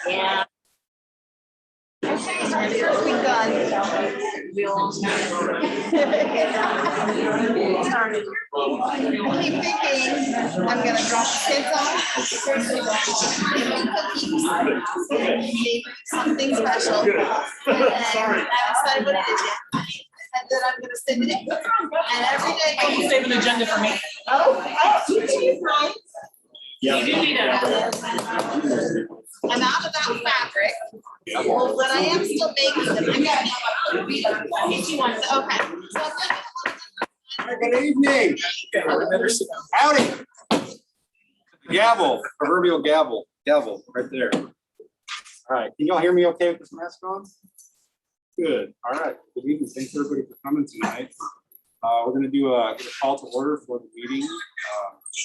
Yeah. First week done. Sorry. I keep thinking I'm gonna drop the kids off. Maybe something special. And I haven't decided what it is yet. And then I'm gonna send it in. And every day. Can you save an agenda for me? Oh, Yeah. You do need I'm out of that fabric, but I am still making them. I got it. She wants it. Okay. So Good evening. Howdy. Gavel, proverbial gavel, right there. All right, can y'all hear me okay with this mask on? Good, all right, good evening, thanks everybody for coming tonight. We're gonna do a call to order for the meeting.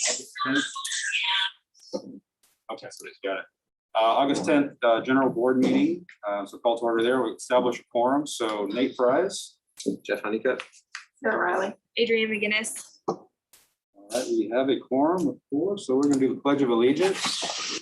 August 10th. Okay, so they got it. August 10th, general board meeting. So call to order there, we establish a quorum. So Nate Fries. Jeff Honeycutt. Sarah Riley. Adrienne McGinnis. All right, we have a quorum of 4, so we're gonna do the Pledge of Allegiance.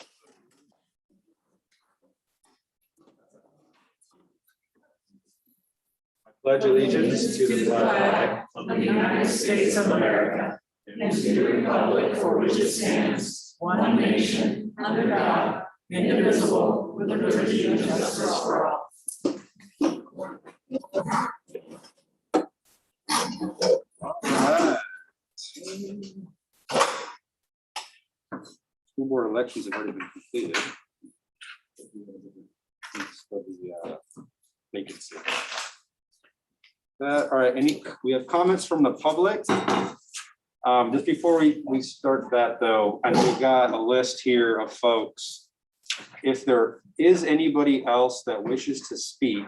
I pledge allegiance to the flag of the United States of America and to the republic for which it stands, one nation, under God, indivisible, with liberty and justice for all. School board elections have already been completed. Vacancy. All right, we have comments from the public. Just before we start that though, and we've got a list here of folks. If there is anybody else that wishes to speak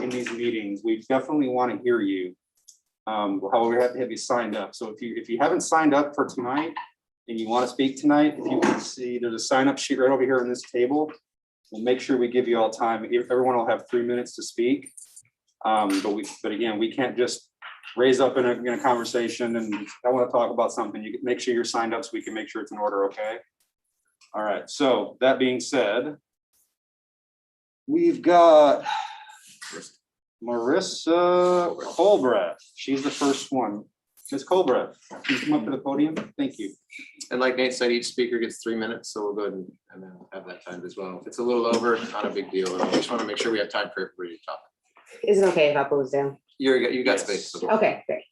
in these meetings, we definitely want to hear you. However, we have to have you signed up. So if you haven't signed up for tonight and you want to speak tonight, if you can see, there's a sign up sheet right over here on this table. We'll make sure we give you all time. Everyone will have 3 minutes to speak. But again, we can't just raise up in a conversation and I want to talk about something. You can make sure you're signed up so we can make sure it's in order, okay? All right, so that being said, we've got Marissa Colbreth. She's the first one. Ms. Colbreth, can you come up to the podium? Thank you. And like Nate said, each speaker gets 3 minutes, so we'll go ahead and then have that time as well. If it's a little over, not a big deal. We just want to make sure we have time for everybody to talk. Is it okay if I pose down? You got Yes. space. So Okay, great.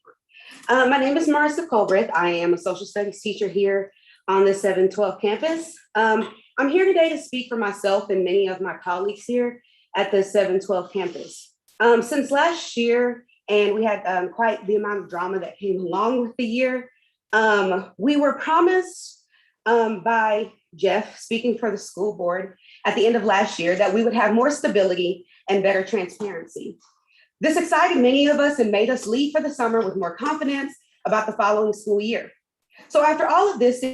My name is Marissa Colbreth. I am a social studies teacher here on the 712 campus. I'm here today to speak for myself and many of my colleagues here at the 712 campus. Since last year, and we had quite the amount of drama that came along with the year, we were promised by Jeff, speaking for the school board at the end of last year, that we would have more stability and better transparency. This excited many of us and made us leave for the summer with more confidence about the following school year. So after all of this,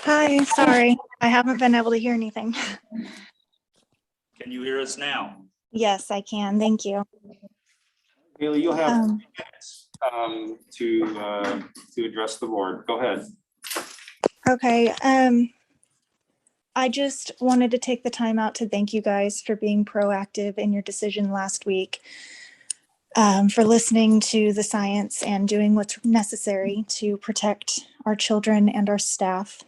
Hi, sorry, I haven't been able to hear anything. Can you hear us now? Yes, I can. Thank you. Haley, you'll have Um, to address the board. Go ahead. Okay, I just wanted to take the time out to thank you guys for being proactive in your decision last week, for listening to the science and doing what's necessary to protect our children and our staff.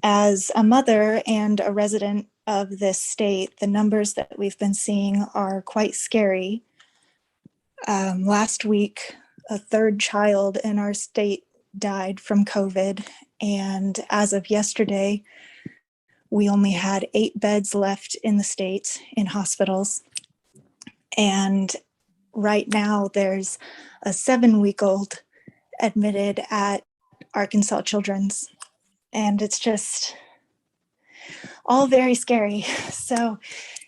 As a mother and a resident of this state, the numbers that we've been seeing are quite scary. Last week, a third child in our state died from COVID. And as of yesterday, we only had 8 beds left in the state in hospitals. And right now, there's a 7-week-old admitted at Arkansas Children's. And it's just all very scary. So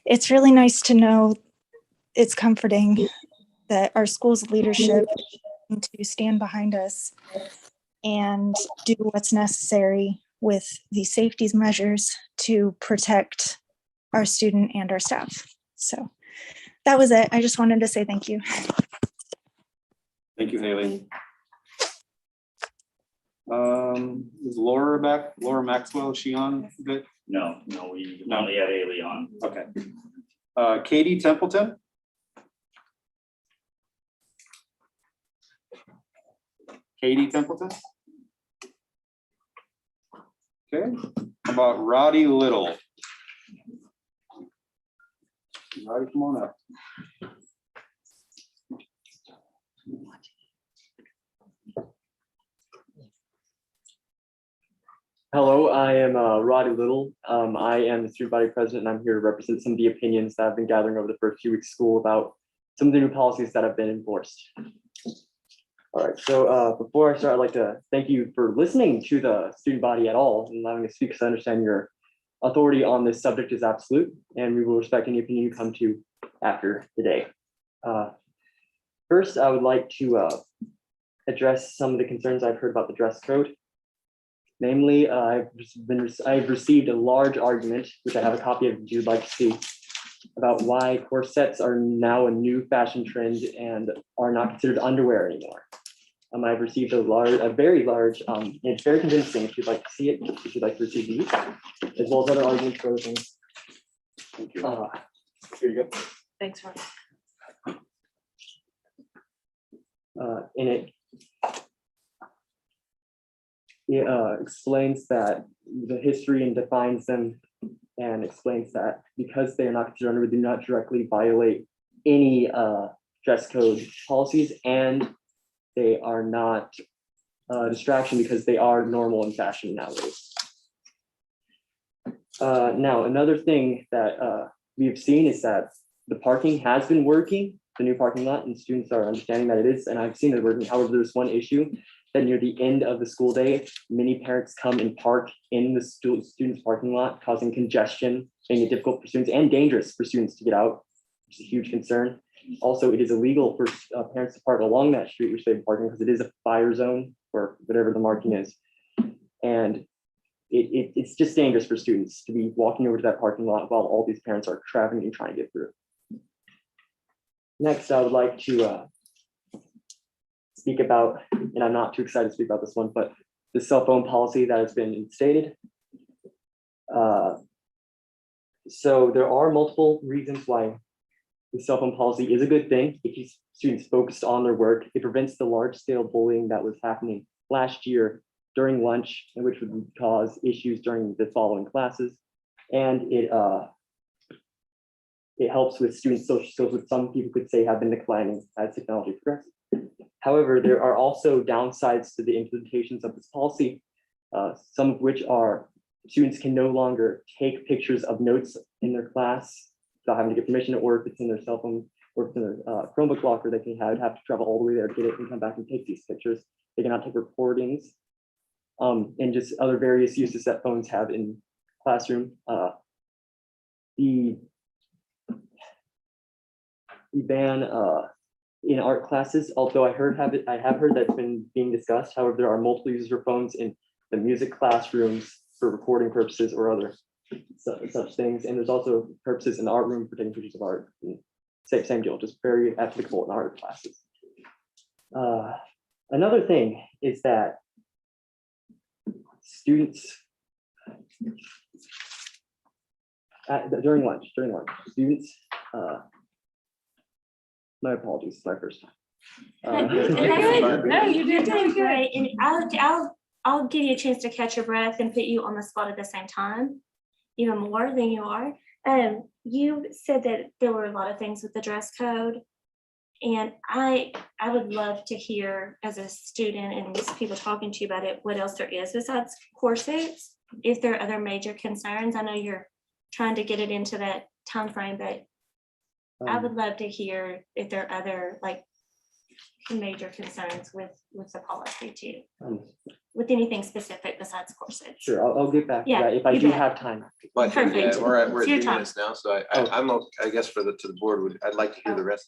it's really nice to know, it's comforting that our school's leadership to stand behind us and do what's necessary with the safety measures to protect our student and our staff. So that was it. I just wanted to say thank you. Thank you, Haley. Is Laura back? Laura Maxwell, is she on? Good. No, we only had Haley on. Okay. Katie Templeton? Katie Templeton? Okay. How about Roddy Little? Roddy, come on up. Hello, I am Roddy Little. I am the student body president, and I'm here to represent some of the opinions that I've been gathering over the first few weeks of school about some of the new policies that have been enforced. All right, so before I start, I'd like to thank you for listening to the student body at all and allowing me to speak, because I understand your authority on this subject is absolute, and we will respect any opinion you come to after today. First, I would like to address some of the concerns I've heard about the dress code. Namely, I've received a large argument, which I have a copy of if you'd like to see, about why corsets are now a new fashion trend and are not considered underwear anymore. I've received a very large, it's very convincing if you'd like to see it, if you'd like to receive these, as well as other arguments for other things. Thank you. Here you go. Thanks, Ron. In it, explains that the history and defines them, and explains that because they are not considered underwear, they do not directly violate any dress code policies, and they are not a distraction because they are normal in fashion nowadays. Now, another thing that we've seen is that the parking has been working, the new parking lot, and students are understanding that it is, and I've seen it working. However, there's one issue that near the end of the school day, many parents come and park in the students' parking lot, causing congestion, making it difficult for students and dangerous for students to get out, which is a huge concern. Also, it is illegal for parents to park along that street which they've been parking, because it is a fire zone or whatever the marking is. And it's just dangerous for students to be walking over to that parking lot while all these parents are traveling and trying to get through. Next, I would like to speak about, and I'm not too excited to speak about this one, but the cell phone policy that has been instated. So there are multiple reasons why the cell phone policy is a good thing. It keeps students focused on their work. It prevents the large scale bullying that was happening last year during lunch, and which would cause issues during the following classes. And it helps with student social skills, which some people could say have been declining as technology progresses. However, there are also downsides to the implementations of this policy, some of which are students can no longer take pictures of notes in their class without having to get permission, or if it's in their cell phone or if it's in their Chromebook locker, they can have to travel all the way there to get it and come back and take these pictures. They cannot take recordings, and just other various uses that phones have in classroom. The ban in art classes, although I have heard that it's been being discussed. However, there are multiple uses for phones in the music classrooms for recording purposes or other such things. And there's also purposes in the art room for taking pictures of art. Same deal, just very applicable in art classes. Another thing is that students during lunch, students, my apologies, it's my first time. No, you're doing great, and I'll give you a chance to catch your breath and put you on the spot at the same time, even more than you are. You said that there were a lot of things with the dress code, and I would love to hear as a student and just people talking to you about it, what else there is besides corsets. If there are other major concerns, I know you're trying to get it into that time frame, but I would love to hear if there are other like major concerns with the policy too, with anything specific besides corsets. Sure, I'll get back to Yeah, that if I you do bet. have time. But yeah, Perfect. we're at It's your 3 time. minutes now, so Oh. I'm, I guess to the board, I'd like to hear the rest.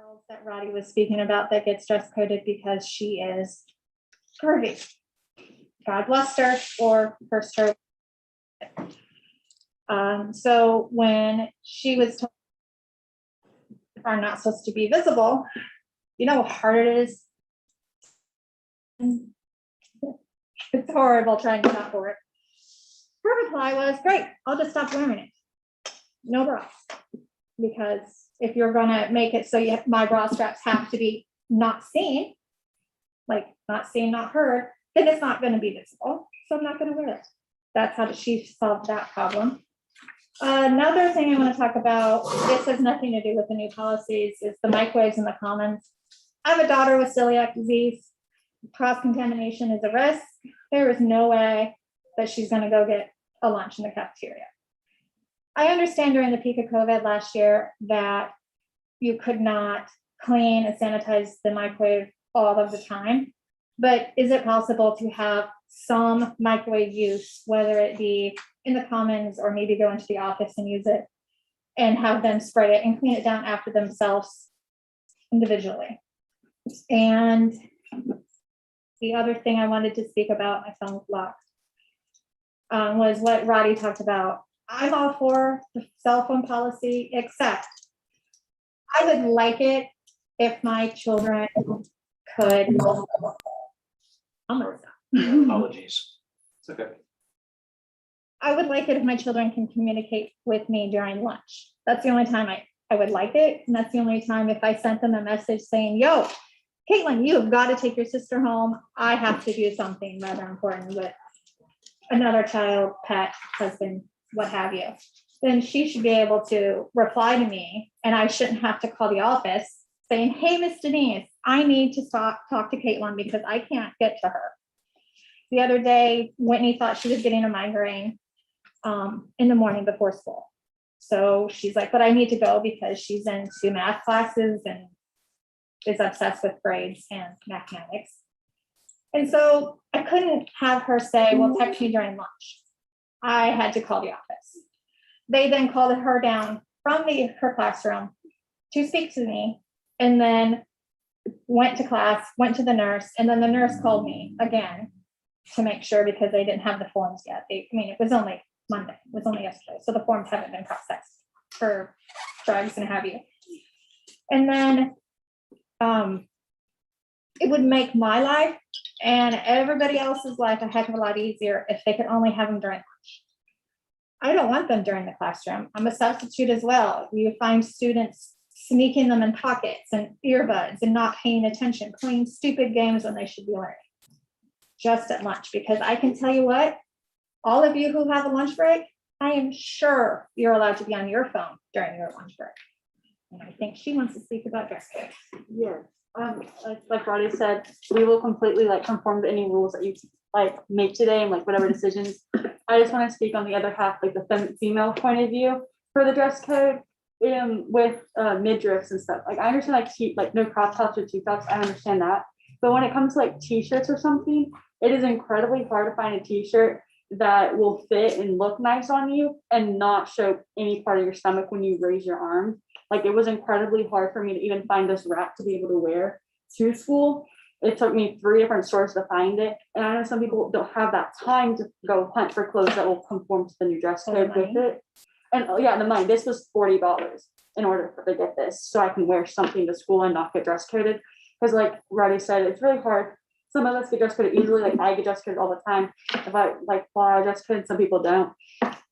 girls that Roddy was speaking about that gets dress coded because she is curvy. God bless her or cursed her. So when she was told are not supposed to be visible, you know how hard it is. It's horrible trying to stop for it. Her reply was, great, I'll just stop wearing it. No bras. Because if you're gonna make it so my bra straps have to be not seen, like not seen, not heard, then it's not gonna be visible. So I'm not gonna wear it. That's how she solved that problem. Another thing I want to talk about, this has nothing to do with the new policies, is the microwaves in the commons. I have a daughter with celiac disease. Cross-contamination is a risk. There is no way that she's going to go get a lunch in the cafeteria. I understand during the peak of COVID last year that you could not clean and sanitize the microwave all of the time, but is it possible to have some microwave use, whether it be in the commons or maybe go into the office and use it and have them spray it and clean it down after themselves individually? And the other thing I wanted to speak about, my phone was locked, was what Roddy talked about. I'm all for the cell phone policy, except I would like it if my children could. Apologies. It's okay. I would like it if my children can communicate with me during lunch. That's the only time I would like it. And that's the only time if I sent them a message saying, yo, Caitlin, you have got to take your sister home. I have to do something rather important with another child, pet, husband, what have you. Then she should be able to reply to me and I shouldn't have to call the office saying, hey, Miss Denise, I need to talk to Caitlin because I can't get to her. The other day, Whitney thought she was getting a migraine in the morning before school. So she's like, but I need to go because she's in 2 math classes and is obsessed with grades and mathematics. And so I couldn't have her say, well, text me during lunch. I had to call the office. They then called her down from her classroom to speak to me and then went to class, went to the nurse, and then the nurse called me again to make sure because they didn't have the forms yet. It was only Monday, it was only yesterday. So the forms haven't been processed for drugs and have you. And then it would make my life and everybody else's life a heck of a lot easier if they could only have them during lunch. I don't want them during the classroom. I'm a substitute as well. You find students sneaking them in pockets and earbuds and not paying attention, playing stupid games when they should be learning just at lunch. Because I can tell you what, all of you who have a lunch break, I am sure you're allowed to be on your phone during your lunch break. And I think she wants to speak about dress code. Yes, like Roddy said, we will completely conform to any rules that you make today and whatever decisions. I just want to speak on the other half, the female point of view for the dress code with midriffs and stuff. I understand no crop tops or T-tops, I understand that. But when it comes to T-shirts or something, it is incredibly hard to find a T-shirt that will fit and look nice on you and not show any part of your stomach when you raise your arm. It was incredibly hard for me to even find this wrap to be able to wear to school. It took me 3 different stores to find it. And I know some people don't have that time to go hunt for clothes that will conform to the new dress code with it. And the money, this was $40 in order to get this so I can wear something to school and not get dress coded. Because like Roddy said, it's really hard. Some of us get dress coded easily, I get dress coded all the time. If I fly dress code, some people don't,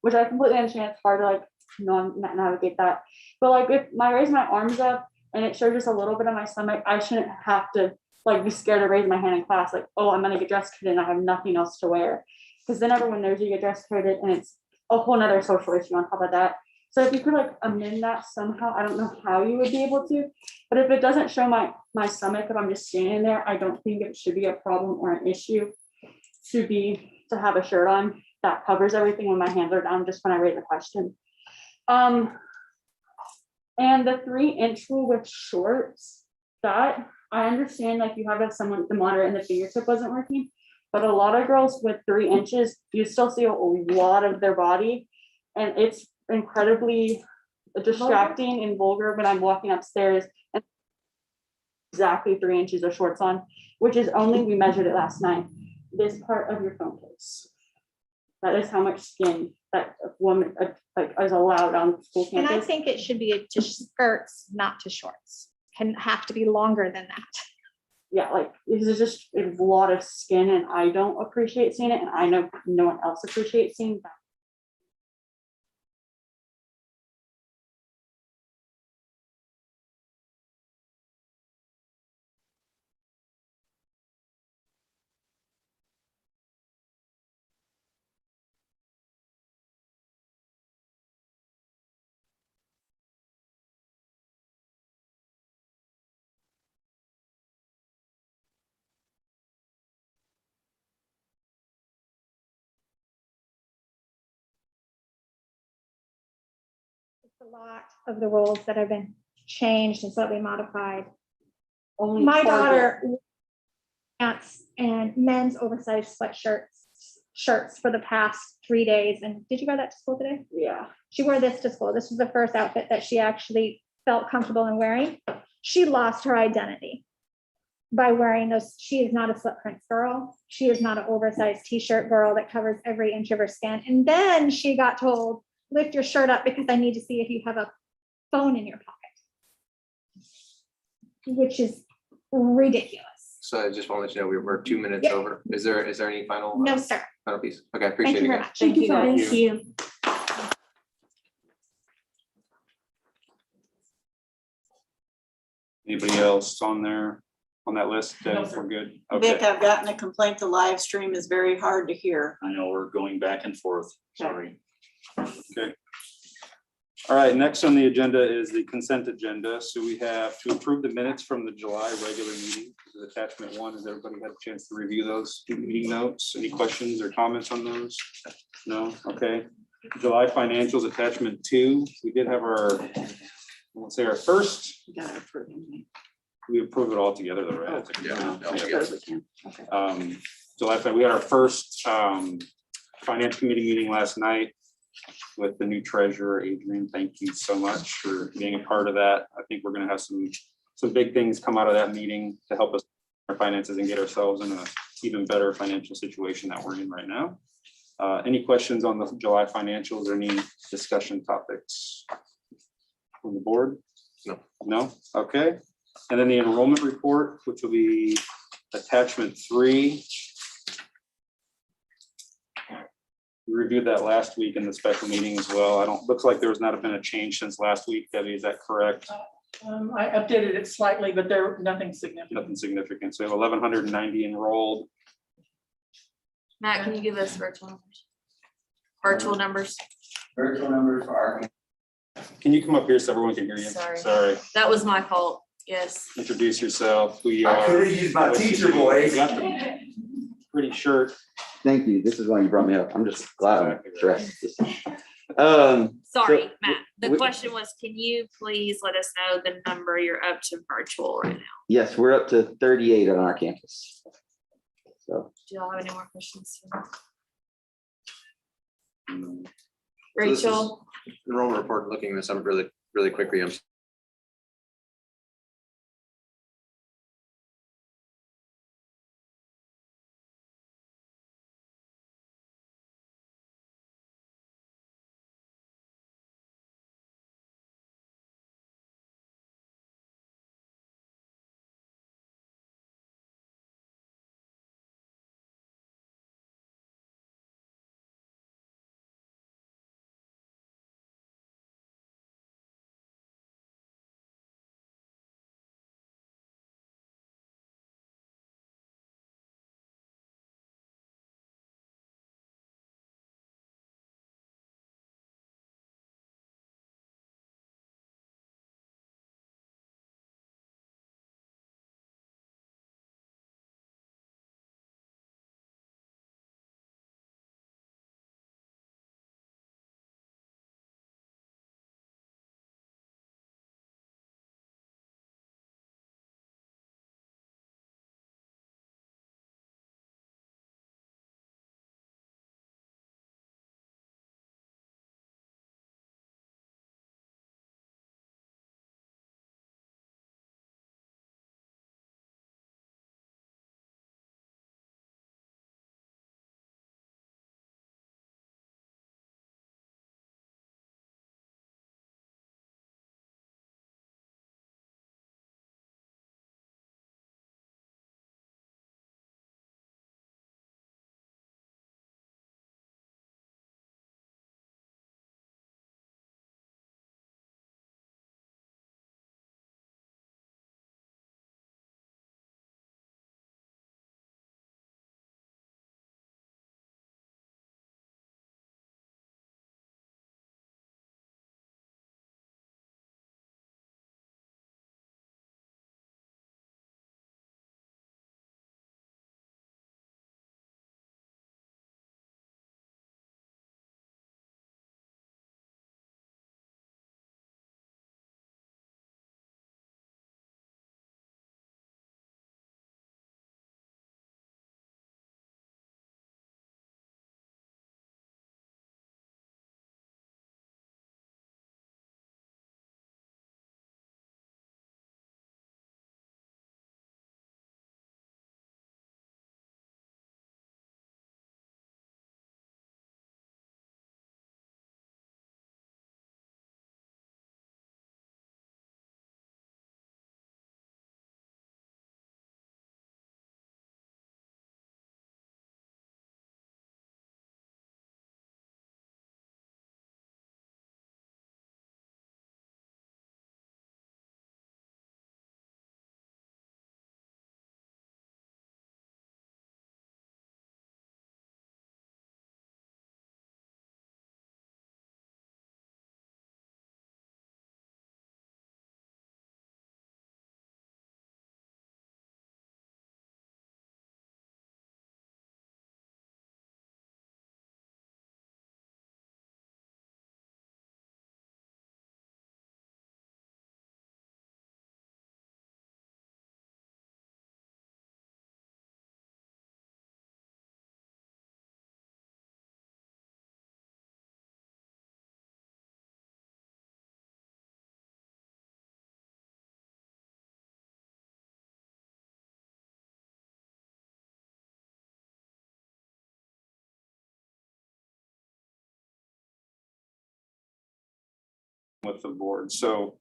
which I completely understand. It's hard to navigate that. But if I raise my arms up and it shows just a little bit of my stomach, I shouldn't have to be scared to raise my hand in class. Oh, I'm gonna get dress coded and I have nothing else to wear. Because then everyone knows you get dress coded and it's a whole nother social issue on top of that. So if you could amend that somehow, I don't know how you would be able to, but if it doesn't show my stomach, if I'm just standing there, I don't think it should be a problem or an issue to have a shirt on that covers everything when my hands are down, just when I raise a question. And the 3-inch rule with shorts, that I understand you have someone the monitor and the fingertip wasn't working, but a lot of girls with 3 inches, you still see a lot of their body, and it's incredibly distracting and vulgar when I'm walking upstairs and exactly 3 inches of shorts on, which is only, we measured it last night, this part of your phone case. That is how much skin that a woman like is allowed on school And I campus. think it should be to skirts, not to shorts. Can have to be longer than that. Yeah, like this is just a lot of skin and I don't appreciate seeing it and I know no one else appreciates seeing that. It's a lot of the rules that have been changed and slightly modified. Only My Target. daughter pants and men's oversized shirts for the past 3 days. And did you wear that to school today? Yeah. She wore this to school. This was the first outfit that she actually felt comfortable in wearing. She lost her identity by wearing those. She is not a slip prints girl. She is not an oversized t-shirt girl that covers every inch of her skin. And then she got told, lift your shirt up because I need to see if you have a phone in your pocket, which is ridiculous. So I just want to let you know, we're 2 minutes Yep. over. Is there any final? No, sir. Final piece? Okay, I Thank appreciate you it, very guys. much. Thank you guys. Thank you. Anybody else on there, on that list? No, Deb, sir. we're good? Vic, Okay. I've gotten a complaint, the live stream is very hard to hear. I know we're going back and forth. Sorry. Okay. All right, next on the agenda is the consent agenda. So we have to approve the minutes from the July regular meeting. This is attachment 1. Has everybody had a chance to review those meeting notes? Any questions or comments on those? No? Okay. July financials, attachment 2. We did have our, let's say our first, You gotta approve them. we approved it all together, though, right? Yeah. Okay. July, we had our first finance committee meeting last night with the new treasurer, Adrian. Thank you so much for being a part of that. I think we're gonna have some big things come out of that meeting to help us our finances and get ourselves in a even better financial situation that we're in right now. Any questions on the July financials or any discussion topics from the board? No. No? Okay. And then the enrollment report, which will be attachment 3. We reviewed that last week in the special meeting as well. Looks like there's not been a change since last week. Debbie, is that correct? I updated it slightly, but there, nothing significant. Nothing significant. So we have 1,190 enrolled. Matt, can you give us virtual numbers? Virtual numbers. Virtual numbers are. Can you come up here so everyone can hear you? Sorry. That was my fault. Yes. Introduce yourself, who you are. I could have used my teacher voice. You got the pretty shirt. Thank you. This is why you brought me up. I'm just glad I'm dressed. Sorry, So, Matt. The we- question was, can you please let us know the number you're up to virtual right now? Yes, we're up to 38 on our campus. So Do y'all have any more questions? So this is Rachel? Enrollment report, looking this up really quickly. I'm with the board. So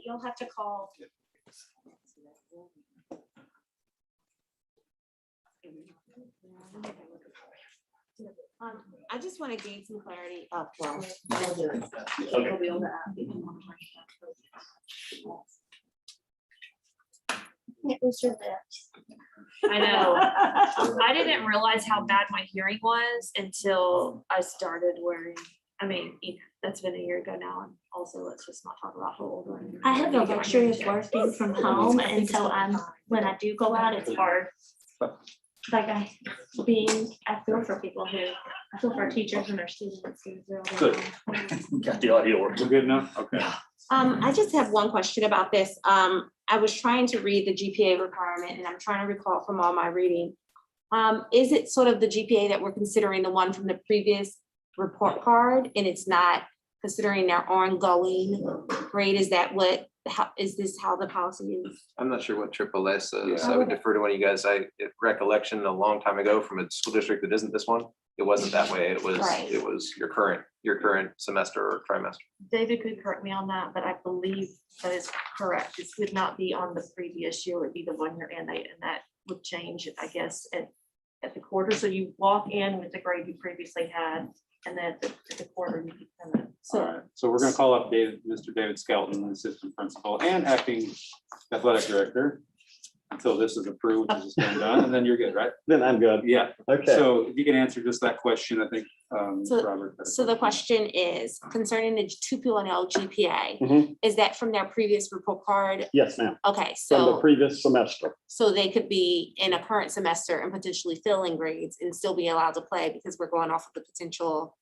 you'll have to call. I just want to gain some clarity. Oh, It was your bit. I know. I didn't realize how bad my hearing was until I started wearing, I mean, that's been a year ago now. And also, let's just not talk about how old I am. I have the luxury of working from home, and so when I do go out, it's hard. Like I feel for people I feel for teachers and their students. Good. Got the audio working. We're good enough? Okay. I just have one question about this. I was trying to read the GPA requirement and I'm trying to recall from all my reading. Is it sort of the GPA that we're considering the one from the previous report card and it's not considering their ongoing grade? Is that is this how the policy is? I'm not sure what AAA says. I would defer to one of you guys. Recollection a long time ago from a school district that isn't this one. It wasn't that way. It was, Right. it was your current semester or trimester. David could correct me on that, but I believe that is correct. This would not be on the previous year, it would be the 1 year and that would change, I guess, at the quarter. So you walk in with the grade you previously had, and then at the quarter you become it. All right, so we're gonna call up Mr. David Skelton, assistant principal and acting athletic director. Until this is approved, this is been done, and then you're good, right? Then I'm good. Yeah. Okay. So if you can answer just that question, I think, So- Robert. So the question is concerning the 2.0 GPA, Mhm. is that from their previous report card? Yes, ma'am. Okay, From the so, previous semester. so they could be in a current semester and potentially failing grades and still be allowed to play because we're going off of the potential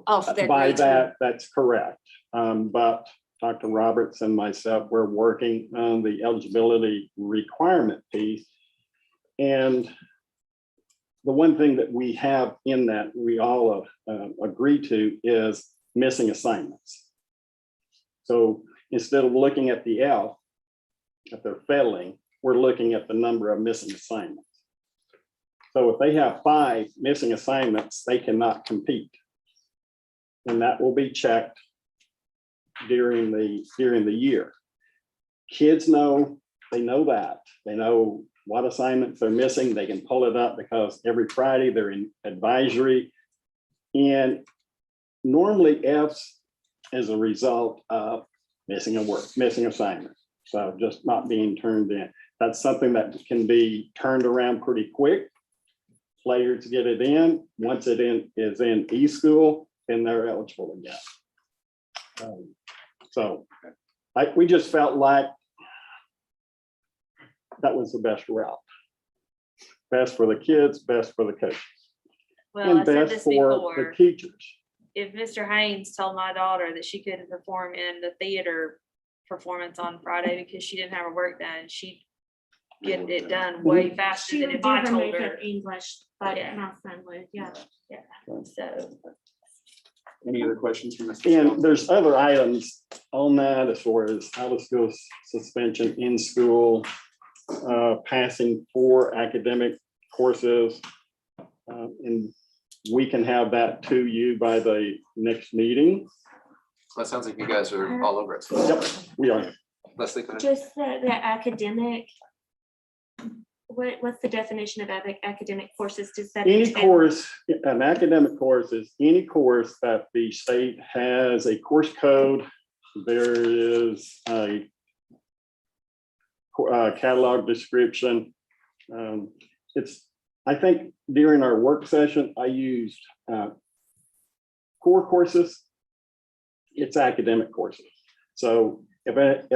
of their By grades. that, that's correct. But Dr. Roberts and myself, we're working on the eligibility requirement piece. And the one thing that we have in that we all agree to is missing assignments. So instead of looking at the F, if they're failing, we're looking at the number of missing assignments. So if they have 5 missing assignments, they cannot compete. And that will be checked during the year. Kids know, they know that. They know what assignments they're missing. They can pull it up because every Friday they're in advisory. And normally F's as a result of missing assignment. So just not being turned in. That's something that can be turned around pretty quick. Players get it in. Once it is in e-school, then they're eligible again. So we just felt like that was the best route. Best for the kids, best for the coaches, Well, I and said best this for before. the teachers. If Mr. Haynes told my daughter that she couldn't perform in the theater performance on Friday because she didn't have her work done, she'd get it done way faster She than would if do I her told makeup her. English, but Yeah. my son would, yeah. So, Any other questions from Mr. And Skelton? there's other items on that as far as out of school suspension, in school, passing 4 academic courses. And we can have that to you by the next meeting. That sounds like you guys are all over it. Yep, we are. Leslie, go ahead. Just the academic, what's the definition of academic courses? Does that? Any extend- course, an academic course is any course that the state has a course code. There is a catalog description. I think during our work session, I used core courses. It's academic courses. So if it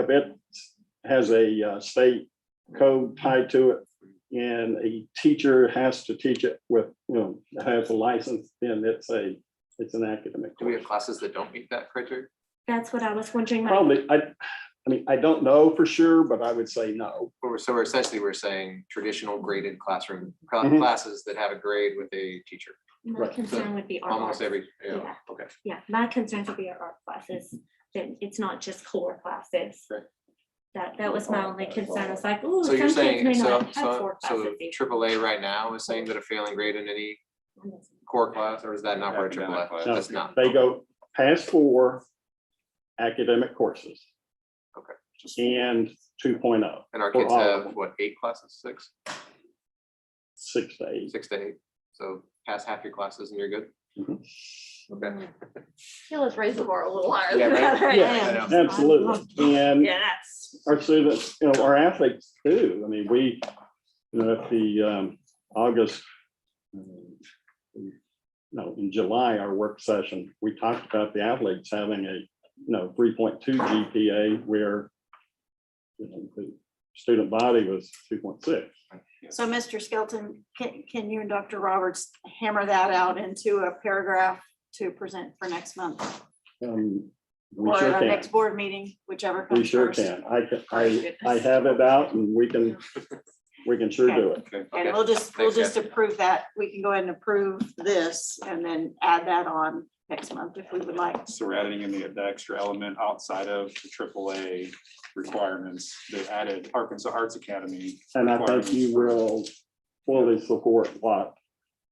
has a state code tied to it, and a teacher has to teach it with, has a license, then it's an academic Do we course. have classes that don't meet that criteria? That's what I was wondering. like, Probably, I don't know for sure, but I would say no. So we're essentially, we're saying traditional graded classroom Mhm. classes that have a grade with a teacher. My Right. concern would be art. Almost arts. every, Yeah. okay. Yeah, my concerns would be our art classes, that it's not just core classes. Right. That was my only concern. It's like, ooh, So some you're kids saying, may so, not have core classes. AAA right now is saying that a failing grade in any core class, or is that not part of Academic AAA? class. That's not. They go past 4 academic courses. Okay. and 2.0. And our for kids all of have, them, what, 8 classes, 6? 6 to 8. 6 to 8. So pass half your classes and you're good. Mhm. Okay. Yeah, let's raise the bar a little higher. Yeah, than right. that. Yeah, I know. absolutely. And Yeah, that's. our students, our athletes too. I mean, we, at the August, no, in July, our work session, we talked about the athletes having a, 3.2 GPA where the student body was 2.6. So Mr. Skelton, can you and Dr. Roberts hammer that out into a paragraph to present for next month? We Or sure at our can. next board meeting, whichever We comes sure first. can. I have it out and we can sure do it. And we'll just approve that. We can go ahead and approve this and then add that on next month if we would like. So we're adding in the extra element outside of the AAA requirements, the added Arkansas Arts Academy. And I think you will fully support what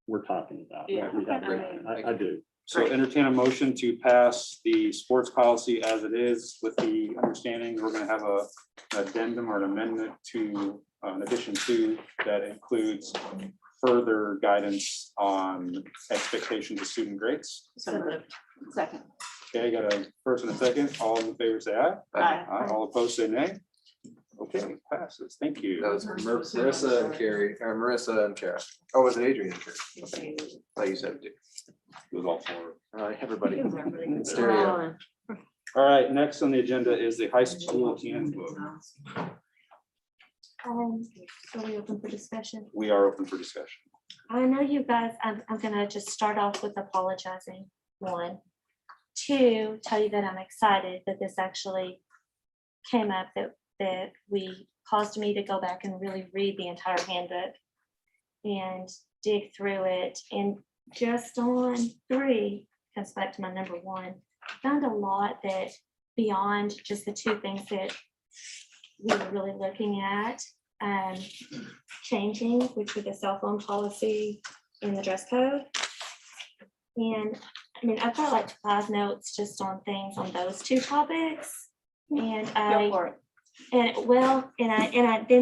we're talking about. Yeah. what we have written. I do. So entertain a motion to pass the sports policy as it is with the understanding we're gonna have an addendum or an amendment to, in addition to, that includes further guidance on expectations of student grades. So moved. Second. Okay, got a first and a second. All in favor, say aye. Aye. Aye. All opposed, say nay. Okay, passes. Thank you. That was Marissa and Carrie, or Marissa and Kara. Oh, was it Adrian and Carrie? Okay. Like you said, It was all four. everybody. in stereo. All right, next on the agenda is the high school handbook. So we open for discussion. We are open for discussion. I know you guys, I'm gonna just start off with apologizing, 1. 2, tell you that I'm excited that this actually came up, that we caused me to go back and really read the entire handbook and dig through it. And just on 3, comes back to my number 1, found a lot that beyond just the 2 things that we were really looking at, changing, which were the cell phone policy and the dress code. And I mean, I've got like 5 notes just on things on those 2 topics. And then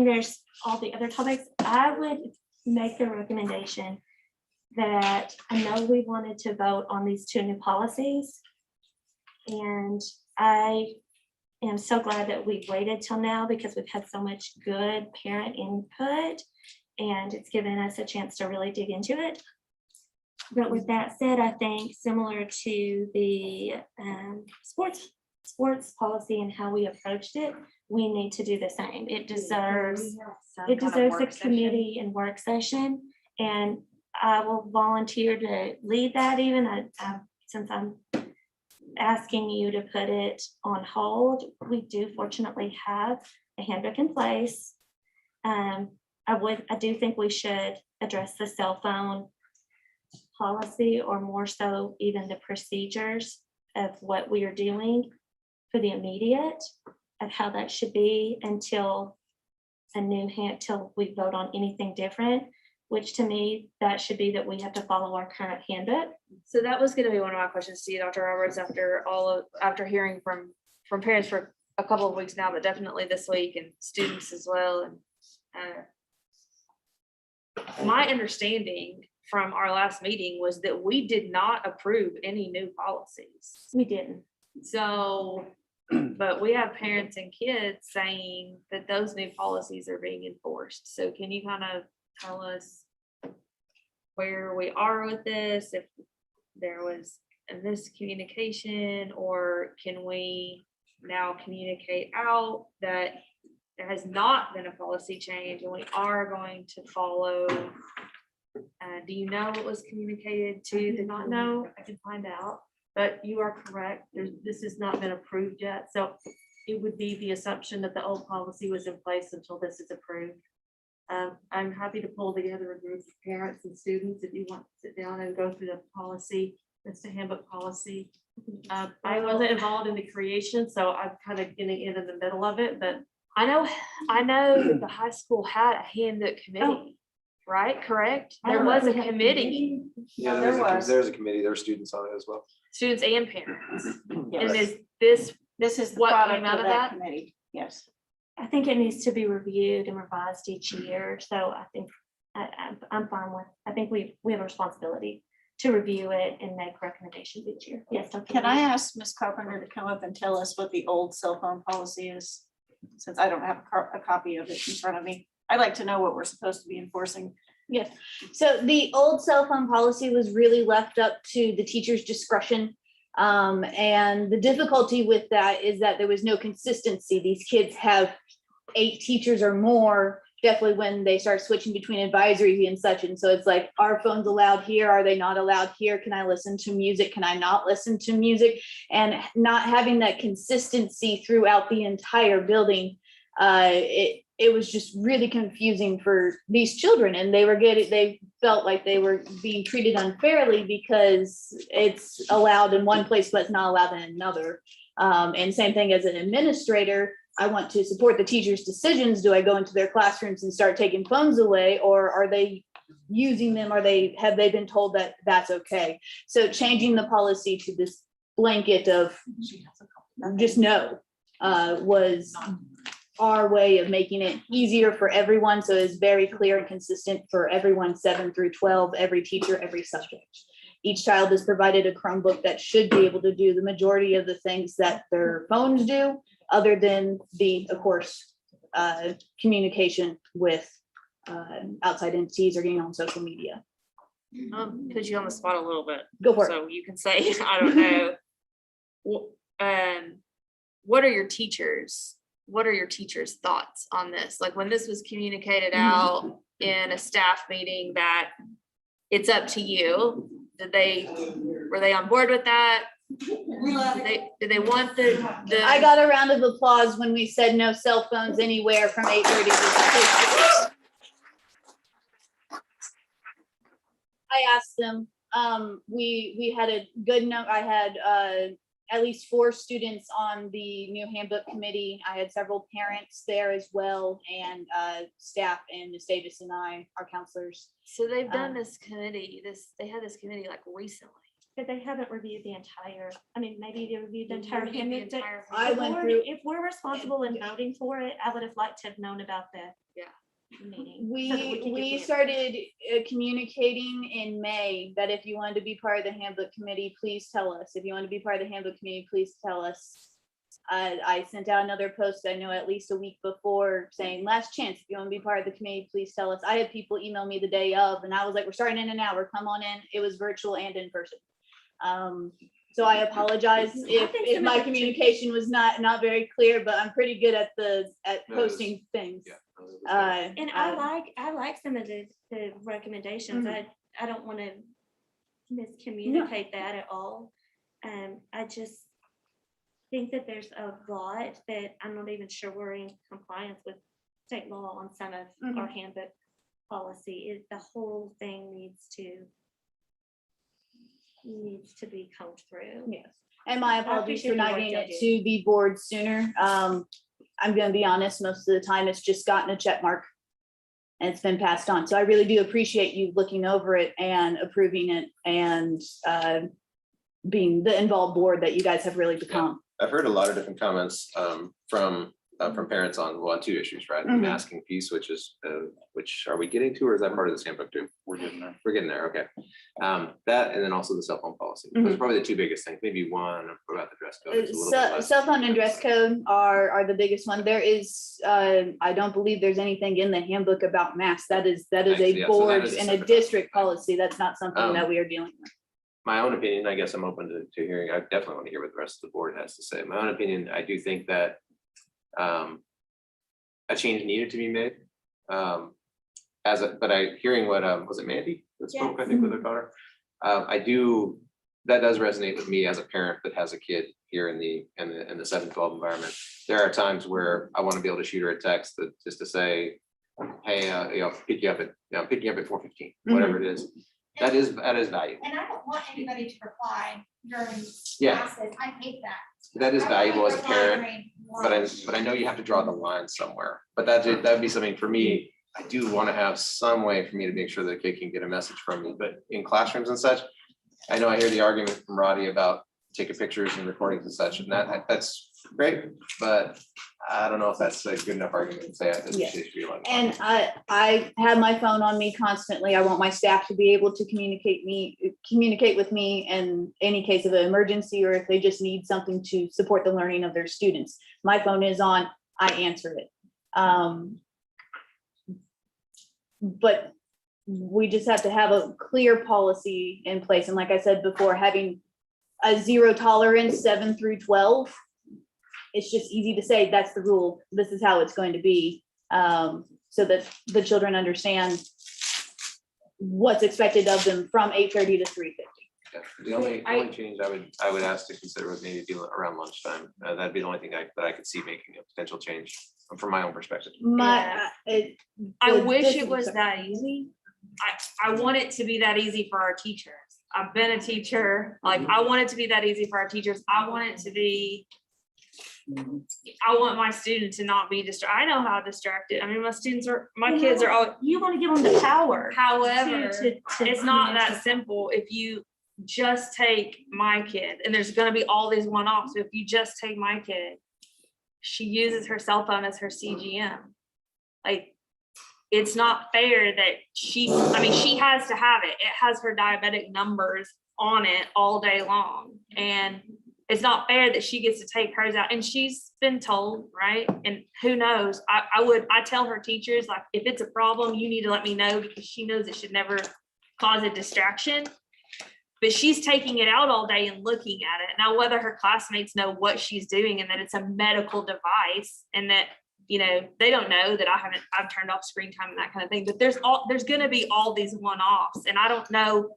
there's all the other topics. I would make the recommendation that I know we wanted to vote on these 2 new policies. And I am so glad that we waited till now because we've had so much good parent input and it's given us a chance to really dig into it. But with that said, I think similar to the sports policy and how we approached it, we need to do the same. It deserves a committee and work session. And I will volunteer to lead that even since I'm asking you to put it on hold. We do fortunately have a handbook in place. I do think we should address the cell phone policy, or more so even the procedures of what we are doing for the immediate, of how that should be until till we vote on anything different, which to me, that should be that we have to follow our current handbook. So that was gonna be one of my questions to you, Dr. Roberts, after hearing from parents for a couple of weeks now, but definitely this week, and students as well. And my understanding from our last meeting was that we did not approve any new policies. We didn't. So, but we have parents and kids saying that those new policies are being enforced. So can you kind of tell us where we are with this, if there was a miscommunication, or can we now communicate out that there has not been a policy change and we are going to follow? Do you know what was communicated to? Did not know? I can find out, but you are correct. This has not been approved yet. So it would be the assumption that the old policy was in place until this is approved. I'm happy to pull together a group of parents and students if you want to sit down and go through the policy. It's the handbook policy. I wasn't involved in the creation, so I'm kind of getting in the middle of it, but I know that the high school had a handbook committee, right? Correct? There was a committee, Yeah, there's a committee, there are students on it as well. students and parents. Yes. And is this This is the what product came out of of that that? committee. Yes. I think it needs to be reviewed and revised each year, so I think I'm fine with, I think we have a responsibility to review it and make recommendations each year. Yes, Dr. Can I Lee? ask Ms. Carpenter to come up and tell us what the old cell phone policy is? Since I don't have a copy of it in front of me. I'd like to know what we're supposed to be enforcing. Yes, so the old cell phone policy was really left up to the teacher's discretion. And the difficulty with that is that there was no consistency. These kids have 8 teachers or more, definitely when they start switching between advisory and such. And so it's like, are phones allowed here? Are they not allowed here? Can I listen to music? Can I not listen to music? And not having that consistency throughout the entire building, it was just really confusing for these children, and they felt like they were being treated unfairly because it's allowed in one place, but it's not allowed in another. And same thing as an administrator, I want to support the teachers' decisions. Do I go into their classrooms and start taking phones away, or are they using them? Have they been told that that's okay? So changing the policy to this blanket of just no was our way of making it easier for everyone. So it's very clear and consistent for everyone, 7 through 12, every teacher, every subject. Each child is provided a Chromebook that should be able to do the majority of the things that their phones do, other than the, of course, communication with outside entities or getting on social media. Put you on the spot a little bit. Go for it. So you can say, I don't know. What are your teachers' thoughts on this? Like when this was communicated out in a staff meeting that it's up to you, were they on board with that? Did they want the? I got a round of applause when we said no cell phones anywhere from 8:30 to 6. I asked them, we had a good note. I had at least 4 students on the new handbook committee. I had several parents there as well, and staff, and Ms. Davis and I, our counselors. So they've done this committee, they had this committee like recently. But they haven't reviewed the entire, I mean, maybe they reviewed the entire handbook. But I went through. If we're responsible in voting for it, I would have liked to have known about the meeting. so that can We get the started communicating in May that if you wanted to be part of the handbook committee, please tell us. If you want to be part of the handbook committee, please tell us. I sent out another post, I know at least a week before, saying last chance, if you want to be part of the committee, please tell us. I had people email me the day of, and I was like, we're starting in an hour, come on in. It was virtual and in person. So I apologize if my communication was not very clear, but I'm pretty good at posting things. And I like some of the recommendations. I don't want to miscommunicate that at all. I just think that there's a lot that I'm not even sure we're in compliance with state law on some of our handbook policy. The whole thing needs to be combed through. Yes, and my apologies appreciate for the not work getting y'all it do. to the board sooner. I'm gonna be honest, most of the time it's just gotten a check mark and it's been passed on. So I really do appreciate you looking over it and approving it, and being the involved board that you guys have really become. I've heard a lot of different comments from parents on 2 issues, right? The masking piece, which are we getting to, or is that part of this handbook too? We're getting there. Okay. That, and then also the cell phone policy. Those are probably the 2 biggest things. Maybe one about the dress code. It's a little bit less. Cell phone and dress code are the biggest one. There is, I don't believe there's anything in the handbook about masks. That is a board and a district policy. That's not something that we are dealing with. My own opinion, I guess I'm open to hearing. I definitely want to hear what the rest of the board has to say. My own opinion, I do think that a change needed to be made. But hearing what was it Mandy that spoke, I think, with her daughter. That does resonate with me as a parent that has a kid here in the 7-12 environment. There are times where I want to be able to shoot her a text that just to say, hey, pick you up at 4:15, whatever it is. That is valuable. And I don't want anybody to reply during classes. I hate that. That is valuable as a parent, but I know you have to draw the line somewhere. But that'd be something for me. I do want to have some way for me to make sure that a kid can get a message from me. But in classrooms and such, I know I hear the argument from Roddy about taking pictures and recordings and such, and that's great, but I don't know if that's a good enough argument to say I think Yes. she should be allowed. And I have my phone on me constantly. I want my staff to be able to communicate with me in any case of an emergency, or if they just need something to support the learning of their students. My phone is on, I answer it. But we just have to have a clear policy in place. And like I said before, having a 0 tolerance 7 through 12, it's just easy to say that's the rule. This is how it's going to be, so that the children understand what's expected of them from 8:30 to 3:50. Yeah, the only change I would ask to consider would maybe be around lunchtime. That'd be the only thing that I could see making a potential change from my own perspective. I wish it was that easy. I want it to be that easy for our teachers. I've been a teacher, like, I want it to be that easy for our teachers. I want it to be, I want my student to not be distracted. I know how distracted. I mean, my kids are all. You want to give them the power. However, to it's not that simple. If you just take my kid, and there's gonna be all these one-offs, if you just take my kid, she uses her cell phone as her CGM. Like, it's not fair that she has to have it. It has her diabetic numbers on it all day long. And it's not fair that she gets to take hers out. And she's been told, right? And who knows? I tell her teachers, like, if it's a problem, you need to let me know, because she knows it should never cause a distraction. But she's taking it out all day and looking at it. Now, whether her classmates know what she's doing and that it's a medical device, and that, you know, they don't know that I've turned off screen time and that kind of thing, but there's gonna be all these one-offs, and I don't know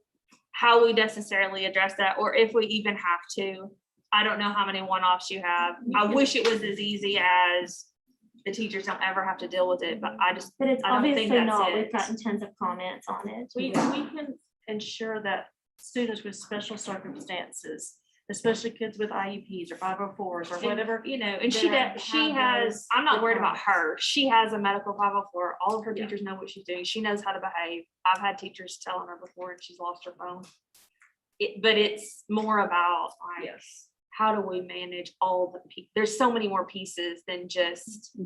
how we necessarily address that, or if we even have to. I don't know how many one-offs you have. I wish it was as easy as the teachers don't ever have to deal with it, but But it's I don't think obviously that's not. it. We've gotten tons of comments on it. We can ensure that students with special circumstances, especially kids with IEPs or 504s or whatever. You know, and that she have has, those I'm not worried about requirements. her. She has a medical 504. All of her Yeah. teachers know what she's doing. She knows how to behave. I've had teachers telling her before and she's lost her phone. But it's more about, like, how do we manage all the there's so many more pieces than just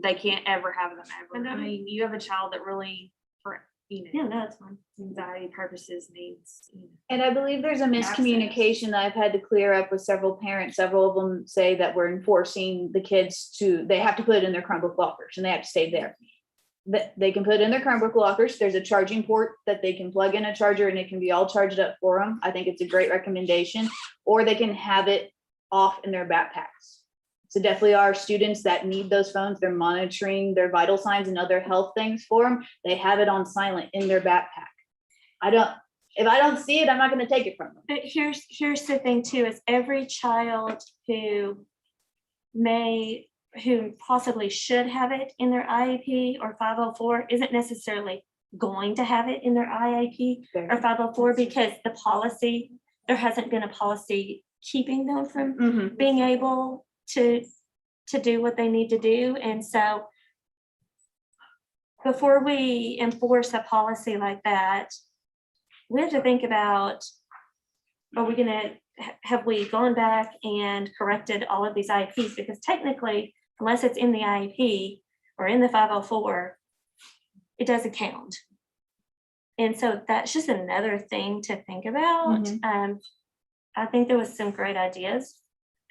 they can't ever have them ever. I mean, you have a child that really, for, you know, Yeah, no, it's fine. anxiety purposes needs, you know. And I believe there's a miscommunication that I've had to clear up with several parents. Several of them say that we're enforcing the kids they have to put it in their Chromebook lockers and they have to stay there. That they can put it in their Chromebook lockers. There's a charging port that they can plug in a charger and it can be all charged up for them. I think it's a great recommendation. Or they can have it off in their backpacks. So definitely our students that need those phones, they're monitoring their vital signs and other health things for them. They have it on silent in their backpack. If I don't see it, I'm not going to take it from them. But here's the thing too, is every child who possibly should have it in their IEP or 504 isn't necessarily going to have it in their IEP or 504, because there hasn't been a policy keeping them from being able to do what they need to do. And so before we enforce a policy like that, we have to think about, have we gone back and corrected all of these IEPs? Because technically, unless it's in the IEP or in the 504, it doesn't count. And so that's just another thing to think about. I think there was some great ideas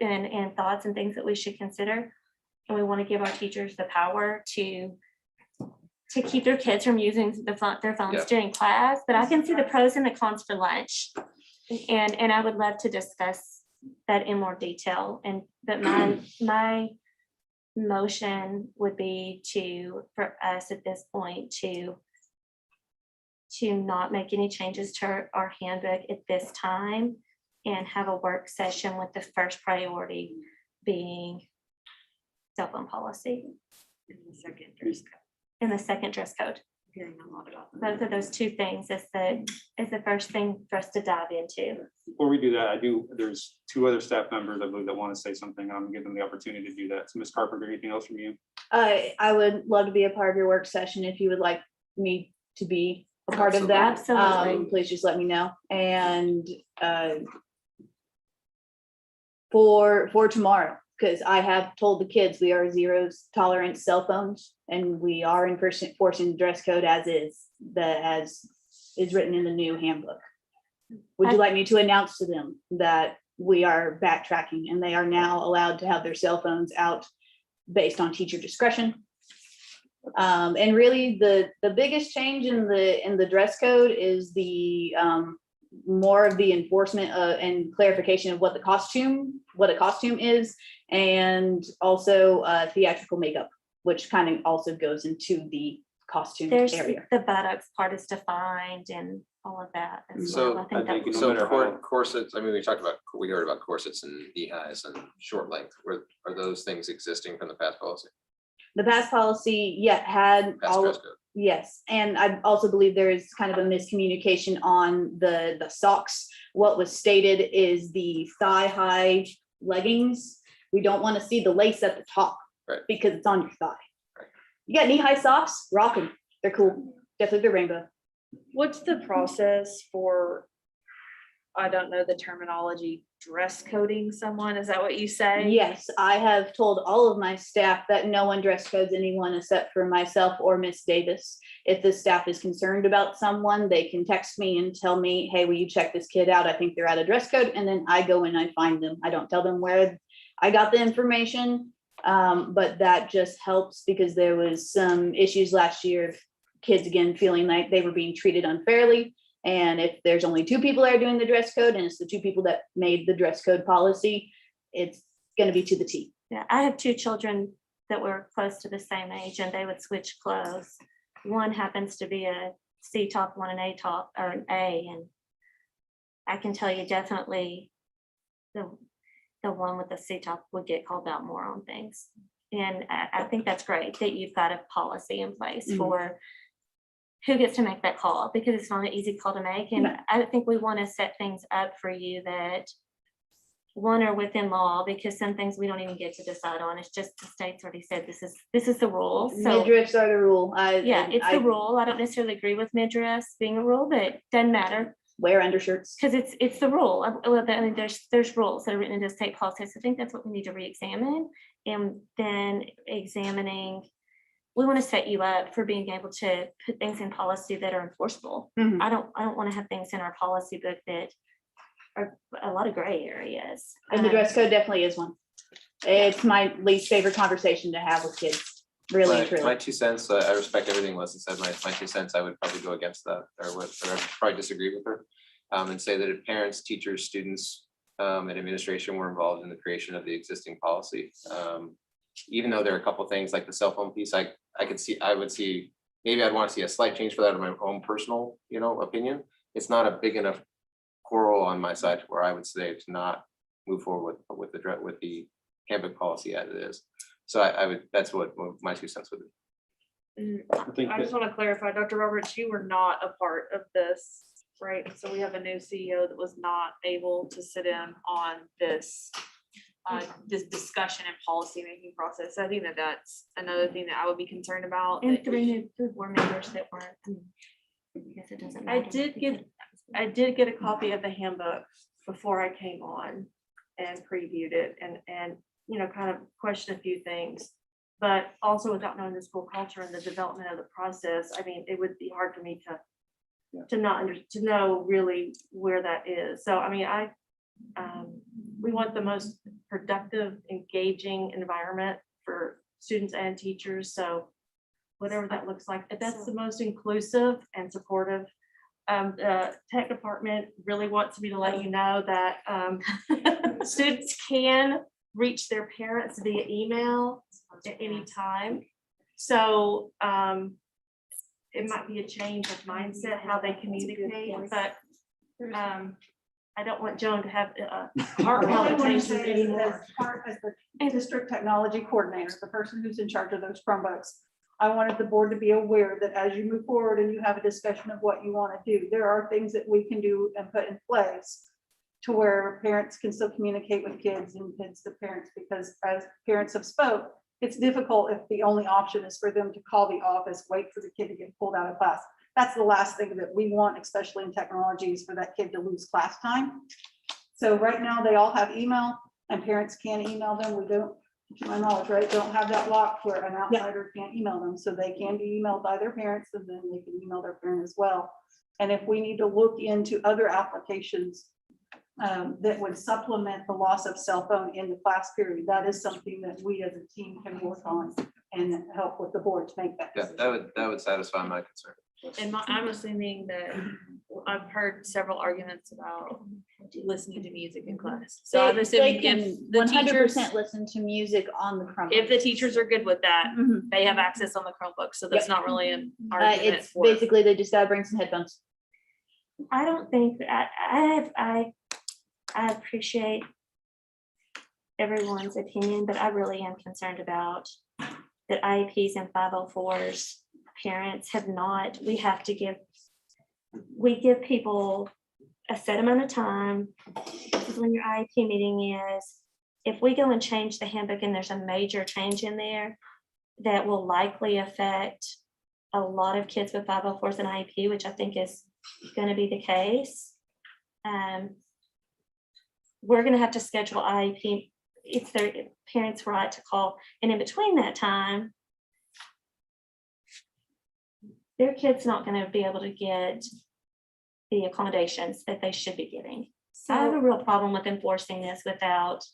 and thoughts and things that we should consider. And we want to give our teachers the power to keep their kids from using their phones during class. But I can see the pros and the cons for lunch. And I would love to discuss that in more detail. But my motion would be for us at this point to not make any changes to our handbook at this time, and have a work session with the first priority being cell phone policy. In the second dress code. In the second dress code. Hearing a lot about Both of those two things is the first thing for us to dive into. Before we do that, there's two other staff members, I believe, that want to say something. I'm gonna give them the opportunity to do that. So Ms. Carpenter, anything else from you? I would love to be a part of your work session if you would like me to be a part of that. Absolutely. Please just let me know. And for tomorrow, because I have told the kids we are zero tolerance cell phones, and we are enforcing the dress code as is written in the new handbook. Would you like me to announce to them that we are backtracking and they are now allowed to have their cell phones out based on teacher discretion? And really the biggest change in the dress code is the more of the enforcement and clarification of what a costume is, and also theatrical makeup, which kind of also goes into the costume There's area. the buttocks part is defined and all of that as well. I think that was. So corsets, I mean, we heard about corsets and knee highs and short length. Are those things existing from the past policy? The past policy, had Past dress code. yes, and I also believe there is kind of a miscommunication on the socks. What was stated is the thigh-high leggings. We don't want to see the lace at the top, right, because it's on your thigh. Right. You got knee-high socks, rock them. They're cool. Definitely the rainbow. What's the process for, I don't know the terminology, dress coding someone? Is that what you say? Yes, I have told all of my staff that no one dress codes anyone except for myself or Miss Davis. If the staff is concerned about someone, they can text me and tell me, hey, will you check this kid out? I think they're out of dress code. And then I go and I find them. I don't tell them where I got the information, but that just helps because there was some issues last year of kids again feeling like they were being treated unfairly. And if there's only 2 people that are doing the dress code and it's the 2 people that made the dress code policy, it's going to be to the T. Yeah, I have 2 children that were close to the same age and they would switch clothes. One happens to be a C top, one an A top or an A. And I can tell you definitely the one with the C top would get called out more on things. And I think that's great that you've got a policy in place for who gets to make that call, because it's not an easy call to make. And I think we want to set things up for you that one are within law, because some things we don't even get to decide on. It's just the state's already said this is the rule. So midriffs are the rule. It's the rule. I don't necessarily agree with midriffs being a rule, but it doesn't matter. Wear undershirts. Because it's the rule. I mean, there's rules that are written into state policies. I think that's what we need to re-examine, and then examining. We want to set you up for being able to put things in policy that are enforceable. I don't want to have things in our policy book that are a lot of gray areas. And the dress code definitely is one. It's my least favorite conversation to have with kids. Really, truly. My 2 cents, I respect everything Leslie said. My 2 cents, I would probably go against that, or probably disagree with her, and say that if parents, teachers, students, and administration were involved in the creation of the existing policy, even though there are a couple of things like the cell phone piece, I would see, maybe I'd want to see a slight change for that in my own personal, opinion. It's not a big enough quarrel on my side where I would say to not move forward with the handbook policy as it is. So that's what my 2 cents would be. I just want to clarify, Dr. Roberts, you were not a part of this, right? So we have a new CEO that was not able to sit in on this discussion and policy making process. I think that's another thing that I would be concerned about. And 3 new board members that weren't. I guess it doesn't matter. I did get a copy of the handbook before I came on and previewed it and kind of questioned a few things. But also without knowing the school culture and the development of the process, I mean, it would be hard for me to know really where that is. So I mean, we want the most productive, engaging environment for students and teachers. So whatever that looks like, if that's the most inclusive and supportive. The tech department really wants me to let you know that students can reach their parents via email at any time. So it might be a change of mindset, how they communicate, but I don't want Joan to have heart palpitations anymore. As the district technology coordinator, the person who's in charge of those Chromebooks, I wanted the board to be aware that as you move forward and you have a discussion of what you want to do, there are things that we can do and put in place to where parents can still communicate with kids and kids to parents, because as parents have spoke, it's difficult if the only option is for them to call the office, wait for the kid to get pulled out of class. That's the last thing that we want, especially in technology, is for that kid to lose class time. So right now they all have email. and parents can email them. We don't, to my knowledge, right, don't have that lock where an outsider can't email them, so they can be emailed by their parents, and then they can email their parent as well. And if we need to look into other applications that would supplement the loss of cell phone in the class period, that is something that we as a team can work on and help with the board to make that Yeah, decision. that would satisfy my concern. And I'm assuming that I've heard several arguments about listening to music in class. So I'm assuming if the One hundred teachers, percent listen to music on the Chromebook. if the teachers are good with that, Mhm. they have access on the Chromebook. So that's not really an argument It's for. basically, they just gotta bring some headphones. I don't think that I appreciate everyone's opinion, but I really am concerned about that IEPs and 504s. Parents have not, we give people a set amount of time. This is when your IEP meeting is. If we go and change the handbook and there's a major change in there, that will likely affect a lot of kids with 504s and IEP, which I think is going to be the case. We're going to have to schedule IEP. It's their parents' right to call. And in between that time, their kid's not going to be able to get the accommodations that they should be getting. So I have a real problem with enforcing this without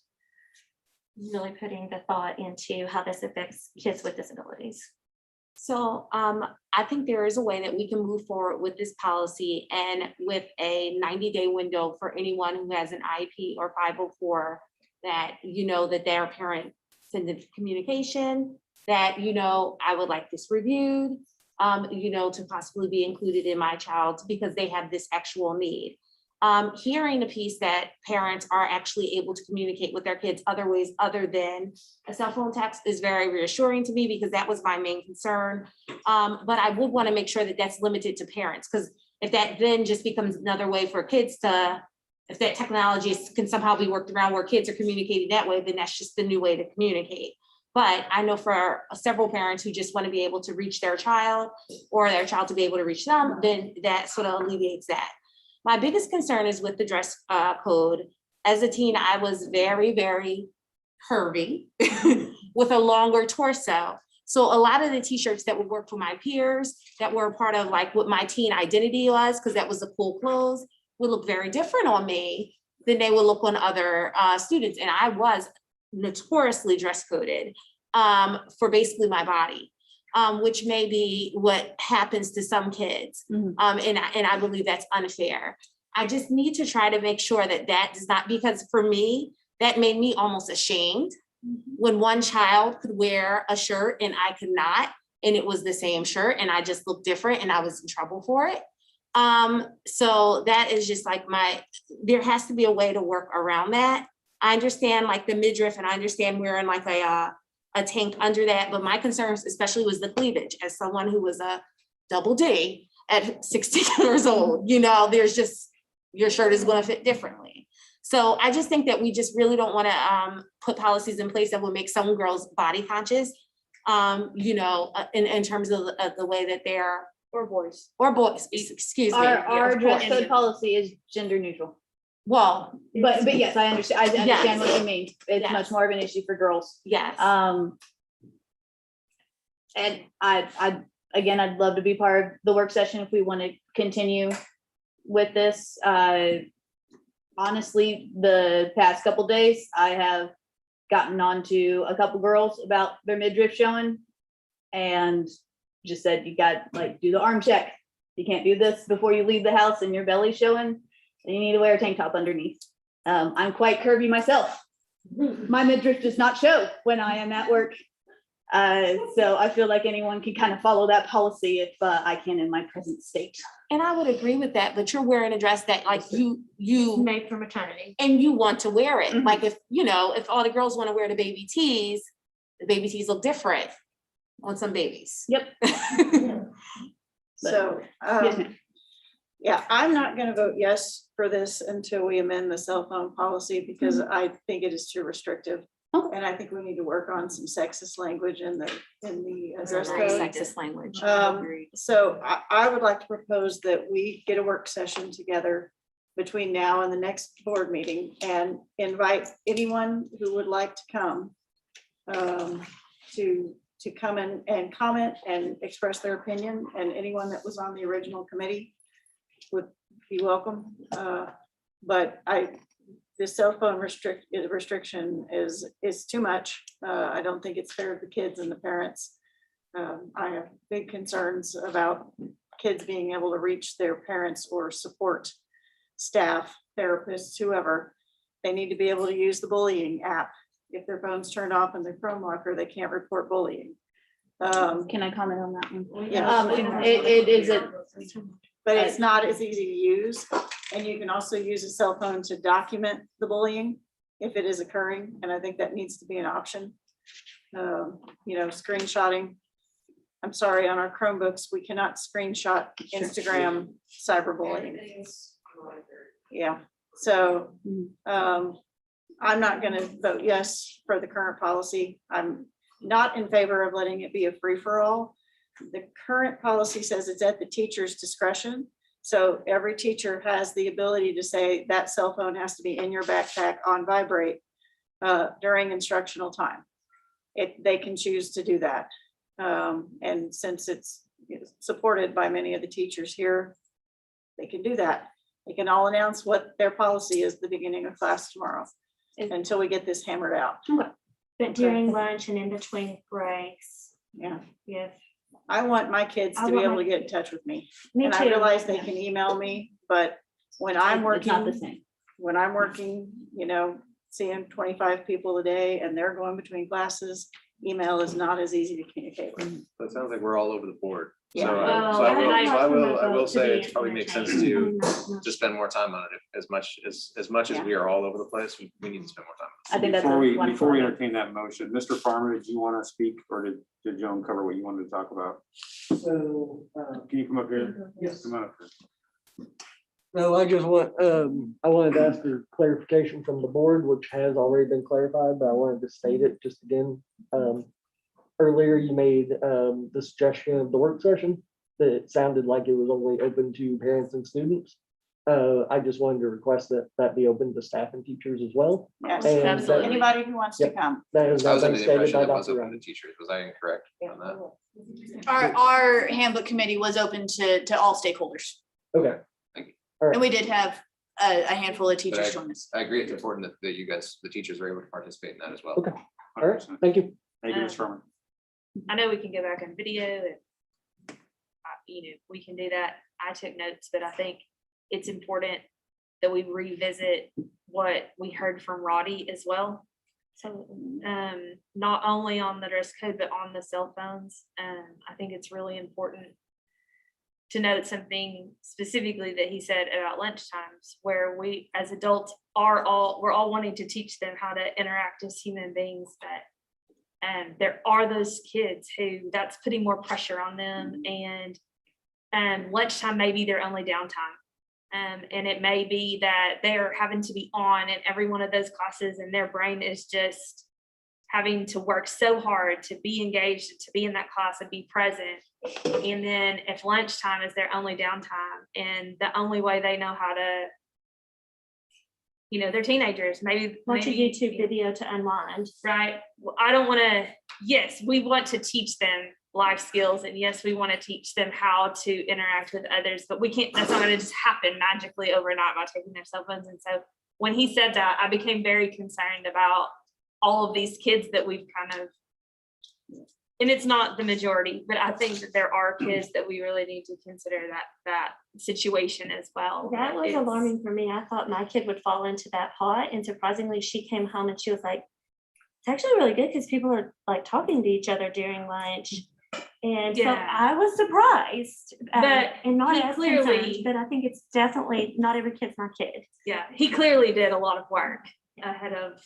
really putting the thought into how this affects kids with disabilities. So I think there is a way that we can move forward with this policy and with a 90-day window for anyone who has an IEP or 504 that, that their parent sends a communication that, I would like this reviewed, to possibly be included in my child's because they have this actual need. Hearing a piece that parents are actually able to communicate with their kids other ways other than a cell phone text is very reassuring to me because that was my main concern. But I would want to make sure that that's limited to parents, because if that then just becomes another way for kids to, if that technology can somehow be worked around where kids are communicating that way, then that's just the new way to communicate. But I know for several parents who just want to be able to reach their child or their child to be able to reach them, then that sort of alleviates that. My biggest concern is with the dress code. As a teen, I was very, very curvy with a longer torso. So a lot of the t-shirts that would work for my peers that were part of like what my teen identity was, because that was the cool clothes, would look very different on me than they would look on other students. And I was notoriously dress coded for basically my body. Which may be what happens to some kids. And I believe that's unfair. I just need to try to make sure that that does not, because for me, that made me almost ashamed when one child could wear a shirt and I could not, and it was the same shirt and I just looked different and I was in trouble for it. So that is just like there has to be a way to work around that. I understand like the midriff and I understand wearing like a tank under that, but my concerns especially was the cleavage. As someone who was a double D at 16 years old, there's just, your shirt is going to fit differently. So I just think that we just really don't want to put policies in place that will make some girls body conscious, in terms of the way that they're, or boys, excuse me. Our dress code policy is gender neutral. Well, but yes, I understand. I understand what you mean. It's Yes. much more of an issue for girls. Yes. And I'd love to be part of the work session if we want to continue with this. Honestly, the past couple days, I have gotten on to a couple girls about their midriff showing and just said, you got do the arm check. You can't do this before you leave the house and your belly showing. You need to wear a tank top underneath. I'm quite curvy myself. My midriff does not show when I am at work. So I feel like anyone can kind of follow that policy if I can in my present state. And I would agree with that, but you're wearing a dress that you Made for maternity. and you want to wear it. Like if all the girls want to wear the baby tees look different on some babies. Yep. So, Yes, ma'am. yeah, I'm not gonna vote yes for this until we amend the cell phone policy because I think it is too restrictive. And I think we need to work on some sexist language in the dress Very code. sexist language. So I would like to propose that we get a work session together between now and the next board meeting and invite anyone who would like to come to come in and comment and express their opinion, and anyone that was on the original committee would be welcome. But the cell phone restriction is too much. I don't think it's fair to the kids and the parents. I have big concerns about kids being able to reach their parents or support staff, therapists, whoever. They need to be able to use the bullying app. If their phone's turned off in the Chrome locker, they can't report bullying. Can I comment on that one? Yeah. It is But it's not as easy to use. And you can also use a cell phone to document the bullying if it is occurring. And I think that needs to be an option. Screenshotting. I'm sorry, on our Chromebooks, we cannot screenshot Instagram cyberbullying. Yeah, so I'm not going to vote yes for the current policy. I'm not in favor of letting it be a free-for-all. The current policy says it's at the teacher's discretion. So every teacher has the ability to say that cell phone has to be in your backpack on vibrate during instructional time. They can choose to do that. And since it's supported by many of the teachers here, they can do that. They can all announce what their policy is at the beginning of class tomorrow until we get this hammered out. But during lunch and in between breaks. Yeah. Yeah. I want my kids to be able to get in touch with me. Me And I too. realize they can email me, but when I'm It's working, not the same. when I'm working, seeing 25 people a day and they're going between classes, email is not as easy to communicate with. So it sounds like we're all over the board. So Yeah. I will say it probably makes sense to spend more time on it. As much as we are all over the place, we need to spend more time. I think that's Before we entertain that motion, Mr. Farmer, did you want to speak, or did Joan cover what you wanted to talk about? So, Can you come up here? Yes. Come up here. no, I just I wanted to ask for clarification from the board, which has already been clarified, but I wanted to state it just again. Earlier, you made the suggestion of the work session that it sounded like it was only open to parents and students. I just wanted to request that that be open to staff and teachers as well. Yes, And absolutely. Anybody who wants to Yep. come. That has I not was been under the stated impression by that was Dr. open Ryan. to teachers. Was I incorrect on that? Our handbook committee was open to all stakeholders. Okay. And we did have a handful of But teachers join us. I agree. It's important that you guys, the teachers, are able to participate in that as well. Okay. All right. Thank you. Thank you, Mr. Farmer. I know we can go back on video and, we can do that. I took notes, but I think it's important that we revisit what we heard from Roddy as well. So, not only on the dress code, but on the cell phones. I think it's really important to note something specifically that he said about lunch times, where we as adults we're all wanting to teach them how to interact as human beings, but there are those kids who that's putting more pressure on them, and lunchtime may be their only downtime. And it may be that they're having to be on in every one of those classes, and their brain is just having to work so hard to be engaged, to be in that class and be present. And then if lunchtime is their only downtime and the only way they know how to, they're teenagers, maybe Watch a YouTube video to unwind. Right. Well, I don't want to, yes, we want to teach them life skills, and yes, we want to teach them how to interact with others, but that's not going to just happen magically overnight by taking their cell phones. And so when he said that, I became very concerned about all of these kids that we've kind of, and it's not the majority, but I think that there are kids that we really need to consider that situation as well. That was It's- alarming for me. I thought my kid would fall into that pot, and surprisingly, she came home and she was like, it's actually really good because people are like talking to each other during lunch. And so Yeah. I was surprised, But and not he as clearly- concerned, but I think it's definitely not every kid's my kid. Yeah, he clearly did a lot of work ahead of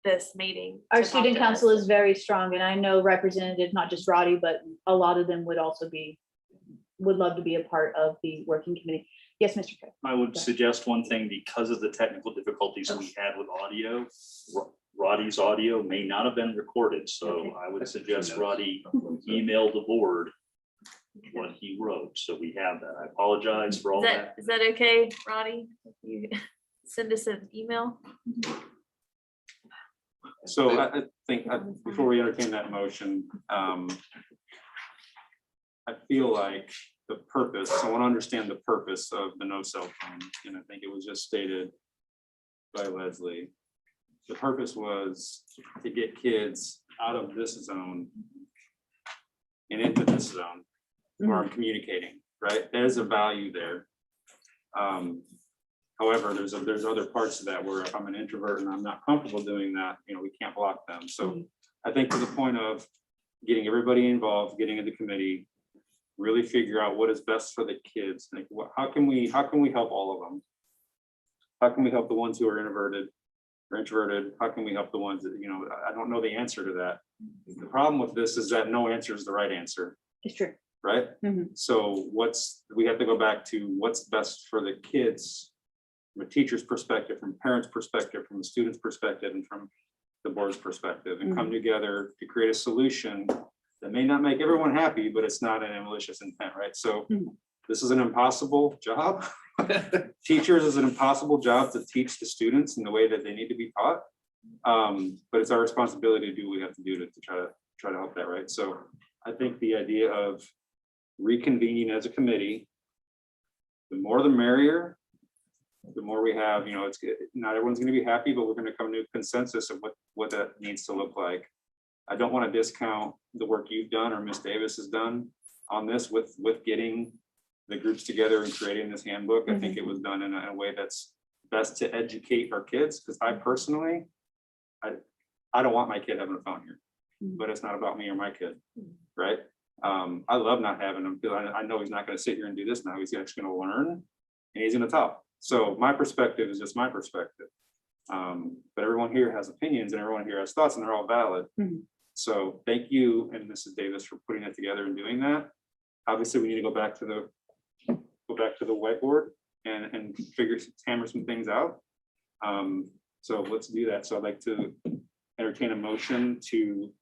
this meeting. Our to talk student to us. council is very strong, and I know representatives, not just Roddy, but a lot of them would love to be a part of the working committee. Yes, Mr. Cook. I would suggest one thing, because of the technical difficulties we had with audio, Roddy's audio may not have been recorded, so I would suggest Roddy email the board what he wrote, so we have that. I apologize for all that. Is that okay, Roddy? you send us an email? So I think, before we entertain that motion, I feel like the purpose, I want to understand the purpose of the no cell phone, and I think it was just stated by Leslie. The purpose was to get kids out of this zone and into this zone where I'm communicating, right? There's a value there. However, there's other parts of that where if I'm an introvert and I'm not comfortable doing that, we can't block them. So I think to the point of getting everybody involved, getting into committee, really figure out what is best for the kids. Like, how can we help all of them? How can we help the ones who are introverted? How can we help the ones that, I don't know the answer to that. The problem with this is that no answer is the right answer. It's true. Right? So we have to go back to what's best for the kids from a teacher's perspective, from parents' perspective, from the student's perspective, and from the board's perspective, and come together to create a solution that may not make everyone happy, but it's not an malicious intent, right? So this is an impossible job. Teachers is an impossible job to teach the students in the way that they need to be taught. But it's our responsibility to do what we have to do to try to help that, right? So I think the idea of reconvening as a committee, the more the merrier. The more we have, it's not everyone's going to be happy, but we're going to come to a consensus of what that needs to look like. I don't want to discount the work you've done or Ms. Davis has done on this with getting the groups together and creating this handbook. I think it was done in a way that's best to educate our kids, because I personally, I don't want my kid having a phone here, but it's not about me or my kid, right? I love not having him. I know he's not going to sit here and do this now. He's actually going to learn and he's going to talk. So my perspective is just my perspective. But everyone here has opinions and everyone here has thoughts, and they're all valid. So thank you and Mrs. Davis for putting it together and doing that. Obviously, we need to go back to the whiteboard and hammer some things out. So let's do that. So I'd like to entertain a motion to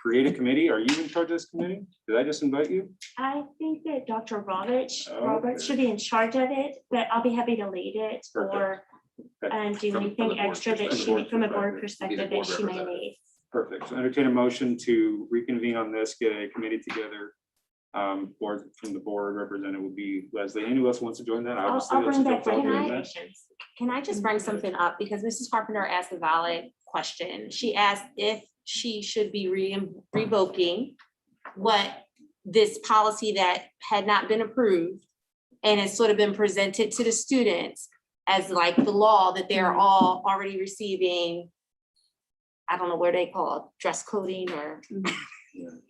create a committee. Are you in charge of this committee? Did I just invite you? I think that Dr. Roberts Okay. should be in charge of it, but I'll be happy to lead it or do From anything the board extra that perspective. from a board Be the perspective board that she may representative. need. Perfect. So entertain a motion to reconvene on this, get a committee together. Board from the board representative would be Leslie. Anyone else wants to join that? Obviously, I'll bring that's back all doing that. recommendations. Can I just bring something up? Because Mrs. Carpenter asked a valid question. She asked if she should be revoking what this policy that had not been approved and has sort of been presented to the students as like the law that they're all already receiving. I don't know what they call it, dress coding or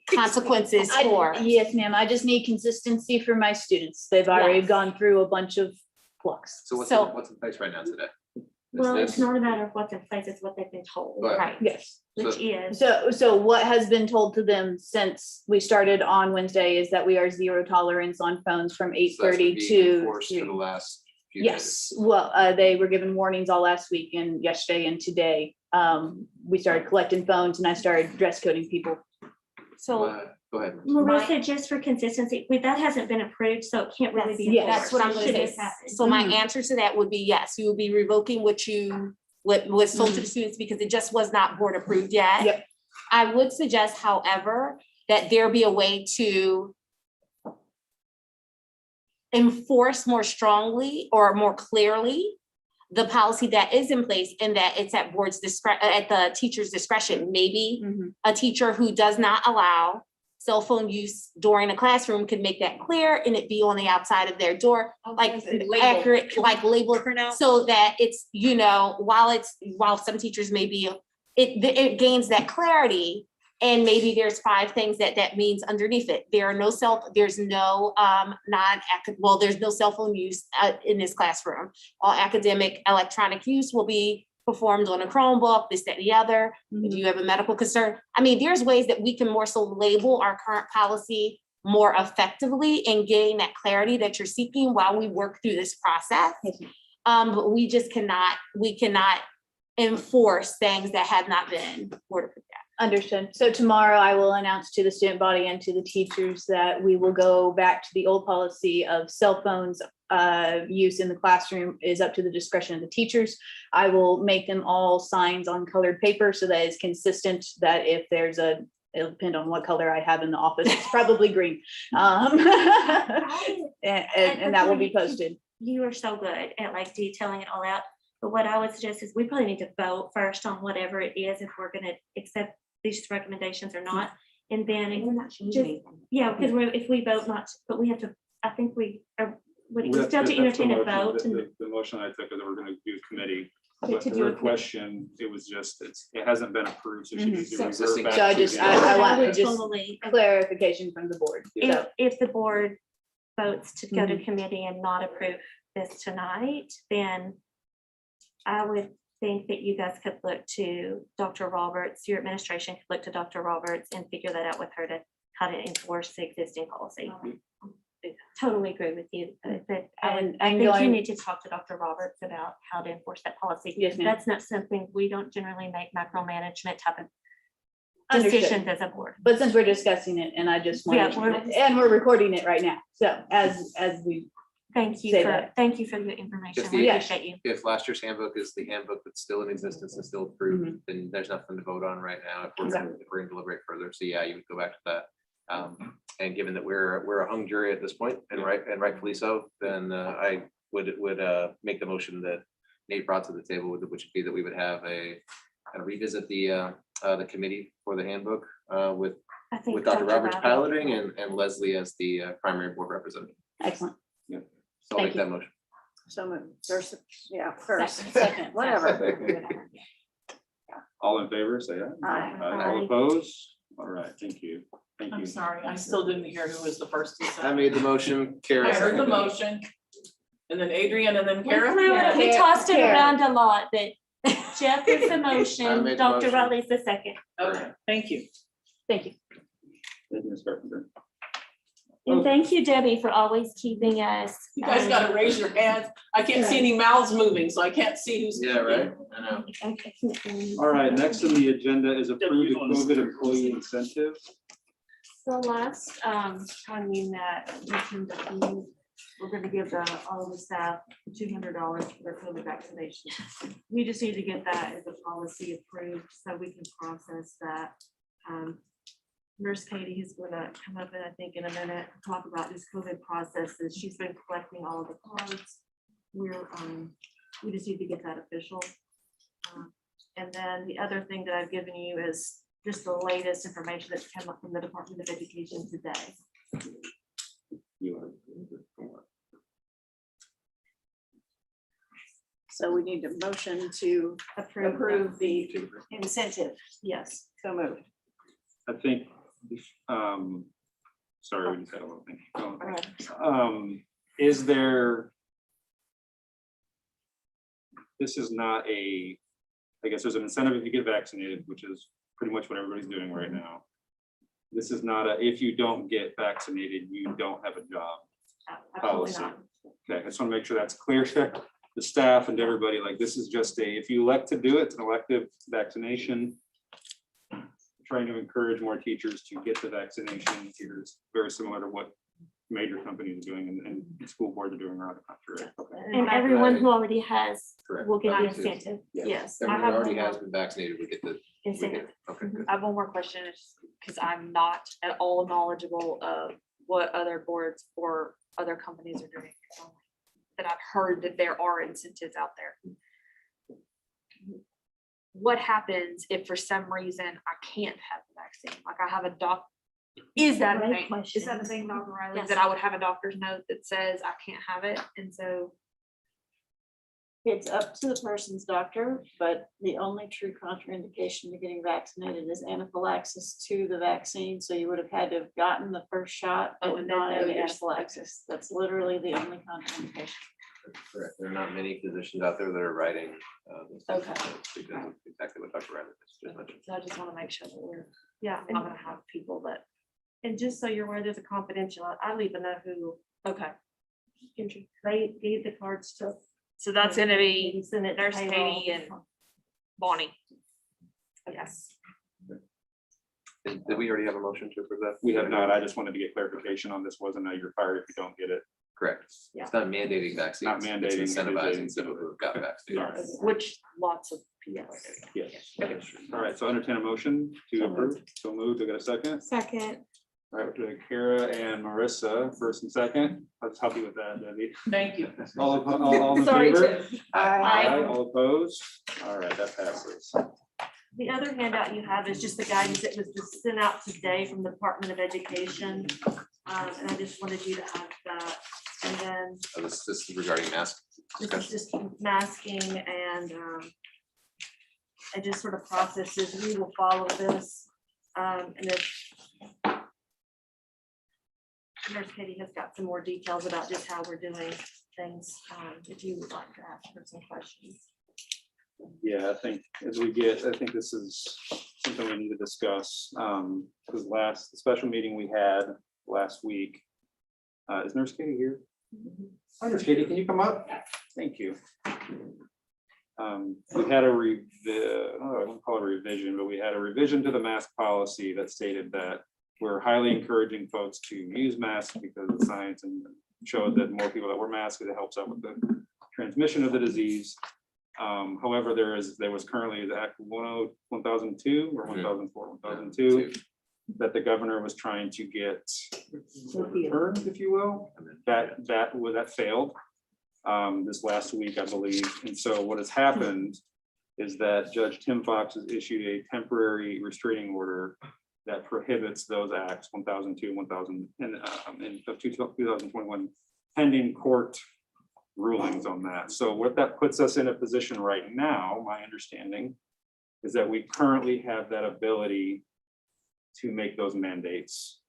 consequences for. Yes, ma'am. I just need consistency for my students. They've already Yes. gone through a bunch of flux. So So- what's in place right now today? Well, this- it's not a matter of what's in place, it's what they've been told, Right. right? Yes. Which is, So what has been told to them since we started on Wednesday is that we are zero tolerance on phones from 8:30 to. Enforced for the last few Yes, days. well, they were given warnings all last week and yesterday and today. We started collecting phones and I started dress coding people. So Go ahead. Melissa, just for consistency, that hasn't been approved, so it can't really be. Yes. that's what I'm enforced. gonna Should say. this happen. So my answer to that would be yes, you will be revoking what was told to the students because it just was not board approved yet. Yep. I would suggest, however, that there be a way to enforce more strongly or more clearly the policy that is in place and that it's at board's discretion, at the teacher's discretion. Maybe a teacher who does not allow cell phone use during the classroom could make that clear and it be on the outside of their door, like accurate, like labeled so that it's, while some teachers may be, it gains that clarity. And maybe there's 5 things that means underneath it. There's no there's no cell phone use in this classroom. All academic electronic use will be performed on a Chromebook, this, that, and the other. If you have a medical concern, there's ways that we can more so label our current policy more effectively and gain that clarity that you're seeking while we work through this process. But we cannot enforce things that have not been board approved yet. Understood. So tomorrow I will announce to the student body and to the teachers that we will go back to the old policy of cell phones use in the classroom is up to the discretion of the teachers. I will make them all signs on colored paper so that it's consistent, that if there's it'll depend on what color I have in the office, it's probably green. And that will be posted. You are so good at like detailing it all out. But what I would suggest is we probably need to vote first on whatever it is, if we're gonna accept these recommendations or not. And then yeah, because if we vote not, but we have to, I think we are, we still have to entertain a vote. The motion I took is that we're gonna do committee. Okay, But to to do her a committee. question, it was just, it hasn't been approved, so she needs to So revert back. I to just, the- I want would just totally- clarification from the board. So, If the board votes to go to Mhm. committee and not approve this tonight, then I would think that you guys could look to Dr. Roberts, your administration could look to Dr. Roberts and figure that out with her to how to enforce the existing policy. Totally agree with you, but I think you going- need to talk to Dr. Roberts about how to enforce that policy. Yes, ma'am. That's not something, we don't generally make micromanagement type of Understood. decisions as a board. But since we're discussing it, and I just Yeah, wanted, and we're recording it right now, so as we. Thank you say for, that. thank you for your information. If We the- appreciate you. If last year's handbook is the handbook that's still in existence and still approved, then there's nothing to vote on right now. If we're gonna deliberate further, so yeah, you would go back to that. And given that we're a hung jury at this point, and rightfully so, then I would make the motion that Nate brought to the table, which would be that we would have a revisit the committee for the handbook with I think with Dr. Roberts Roberts- piloting and Leslie as the primary board representative. Excellent. So I'll Thank make that motion. So moved. First, yeah, first, Second. second, whatever. All in favor, say aye. Aye. All opposed? All right, thank you. Thank I'm you. sorry, I still didn't hear who was the first to say. I made the motion, Kara. I heard the seconded it. motion. And then Adrian and then Kara. We tossed it Kara. around a lot, but Jeff is the I motion, made the Dr. motion. Riley's the second. Okay, thank you. Thank you. Thank you, Ms. Carpenter. And thank you, Debbie, for always keeping us. You guys gotta raise your hands. I can't see any mouths moving, so I can't see who's. Yeah, right, I know. All right, next on the agenda is approved COVID employee incentive. So last time we met, we're gonna give all the staff $200 for their COVID vaccination. We just need to get that as a policy approved so we can process that. Nurse Katie is gonna come up and I think in a minute, talk about these COVID processes. She's been collecting all of the cards. We just need to get that official. And then the other thing that I've given you is just the latest information that's come up from the Department of Education today. So we need a motion to approve the incentive. Yes. So moved. I think, sorry, we just had a little thing. Alright. Is there? This is not I guess there's an incentive if you get vaccinated, which is pretty much what everybody's doing right now. This is not if you don't get vaccinated, you don't have a job Absolutely policy. not. Okay, I just want to make sure that's clear to the staff and to everybody, like, this is just if you elect to do it, it's an elective vaccination. Trying to encourage more teachers to get the vaccination here is very similar to what major companies are doing and school boards are doing around the country. Okay. And everyone who already has Correct. will get the Yes. incentive. Yes. I Everyone have who already one has more- been vaccinated, we get the. Incentive. Okay, good. I have one more question, because I'm not at all knowledgeable of what other boards or other companies are doing. But I've heard that there are incentives out there. What happens if for some reason I can't have the vaccine? Like I have a is that a Great thing? question. Is that a thing, Dr. Riley? Yes. That I would have a doctor's note that says I can't have it, and so. It's up to the person's doctor, but the only true contraindication to getting vaccinated is anaphylaxis to the vaccine. So you would have had to have gotten the first shot, Oh, but and not then any no anaphylaxis. That's literally the only contraindication. Correct. There are not many physicians out there that are writing. Okay. Because exactly what Dr. Riley just mentioned. So I just want to make sure that we're, I'm not gonna have people that. And just so you're aware, there's a confidential, I don't even know who, Okay. they gave the cards to. So that's gonna be Send it to Nurse payroll. Katie and Bonnie. Yes. Did we already have a motion to approve that? We have not. I just wanted to get clarification on this. Wasn't you're fired if you don't get it. Correct. Yeah. It's not mandating vaccines. Not mandating, It's mandating. incentivizing people who have got vaccinated. Yes, which lots of people are doing. Yes. All right, so entertain a motion to approve. So moved. Do I get a second? Second. All right, we're doing Kara and Marissa, first and second. Let's help you with that, Debbie. Thank you. All in Sorry, favor? Tim. Aye. All opposed? All right, that passes. The other handout you have is just the guidance that was just sent out today from the Department of Education. And I just wanted you to have that. And then This is regarding mask this is discussion. just masking and just sort of processes. We will follow this. And if Nurse Katie has got some more details about just how we're doing things, if you would like to ask her some questions. Yeah, I think I think this is something we need to discuss. Because the special meeting we had last week, is Nurse Katie here? Hi, Nurse Katie, can you come up? Thank you. We had I won't call it a revision, but we had a revision to the mask policy that stated that we're highly encouraging folks to use masks because the science and showed that more people that wear masks, it helps out with the transmission of the disease. However, there was currently the Act 1002 or 1004, 1002 that the governor was trying to get overturned, if you will. That failed this last week, I believe. And so what has happened is that Judge Tim Fox has issued a temporary restraining order that prohibits those acts 1002, 1000 and of 2021 pending court rulings on that. So what that puts us in a position right now, my understanding, is that we currently have that ability to make those mandates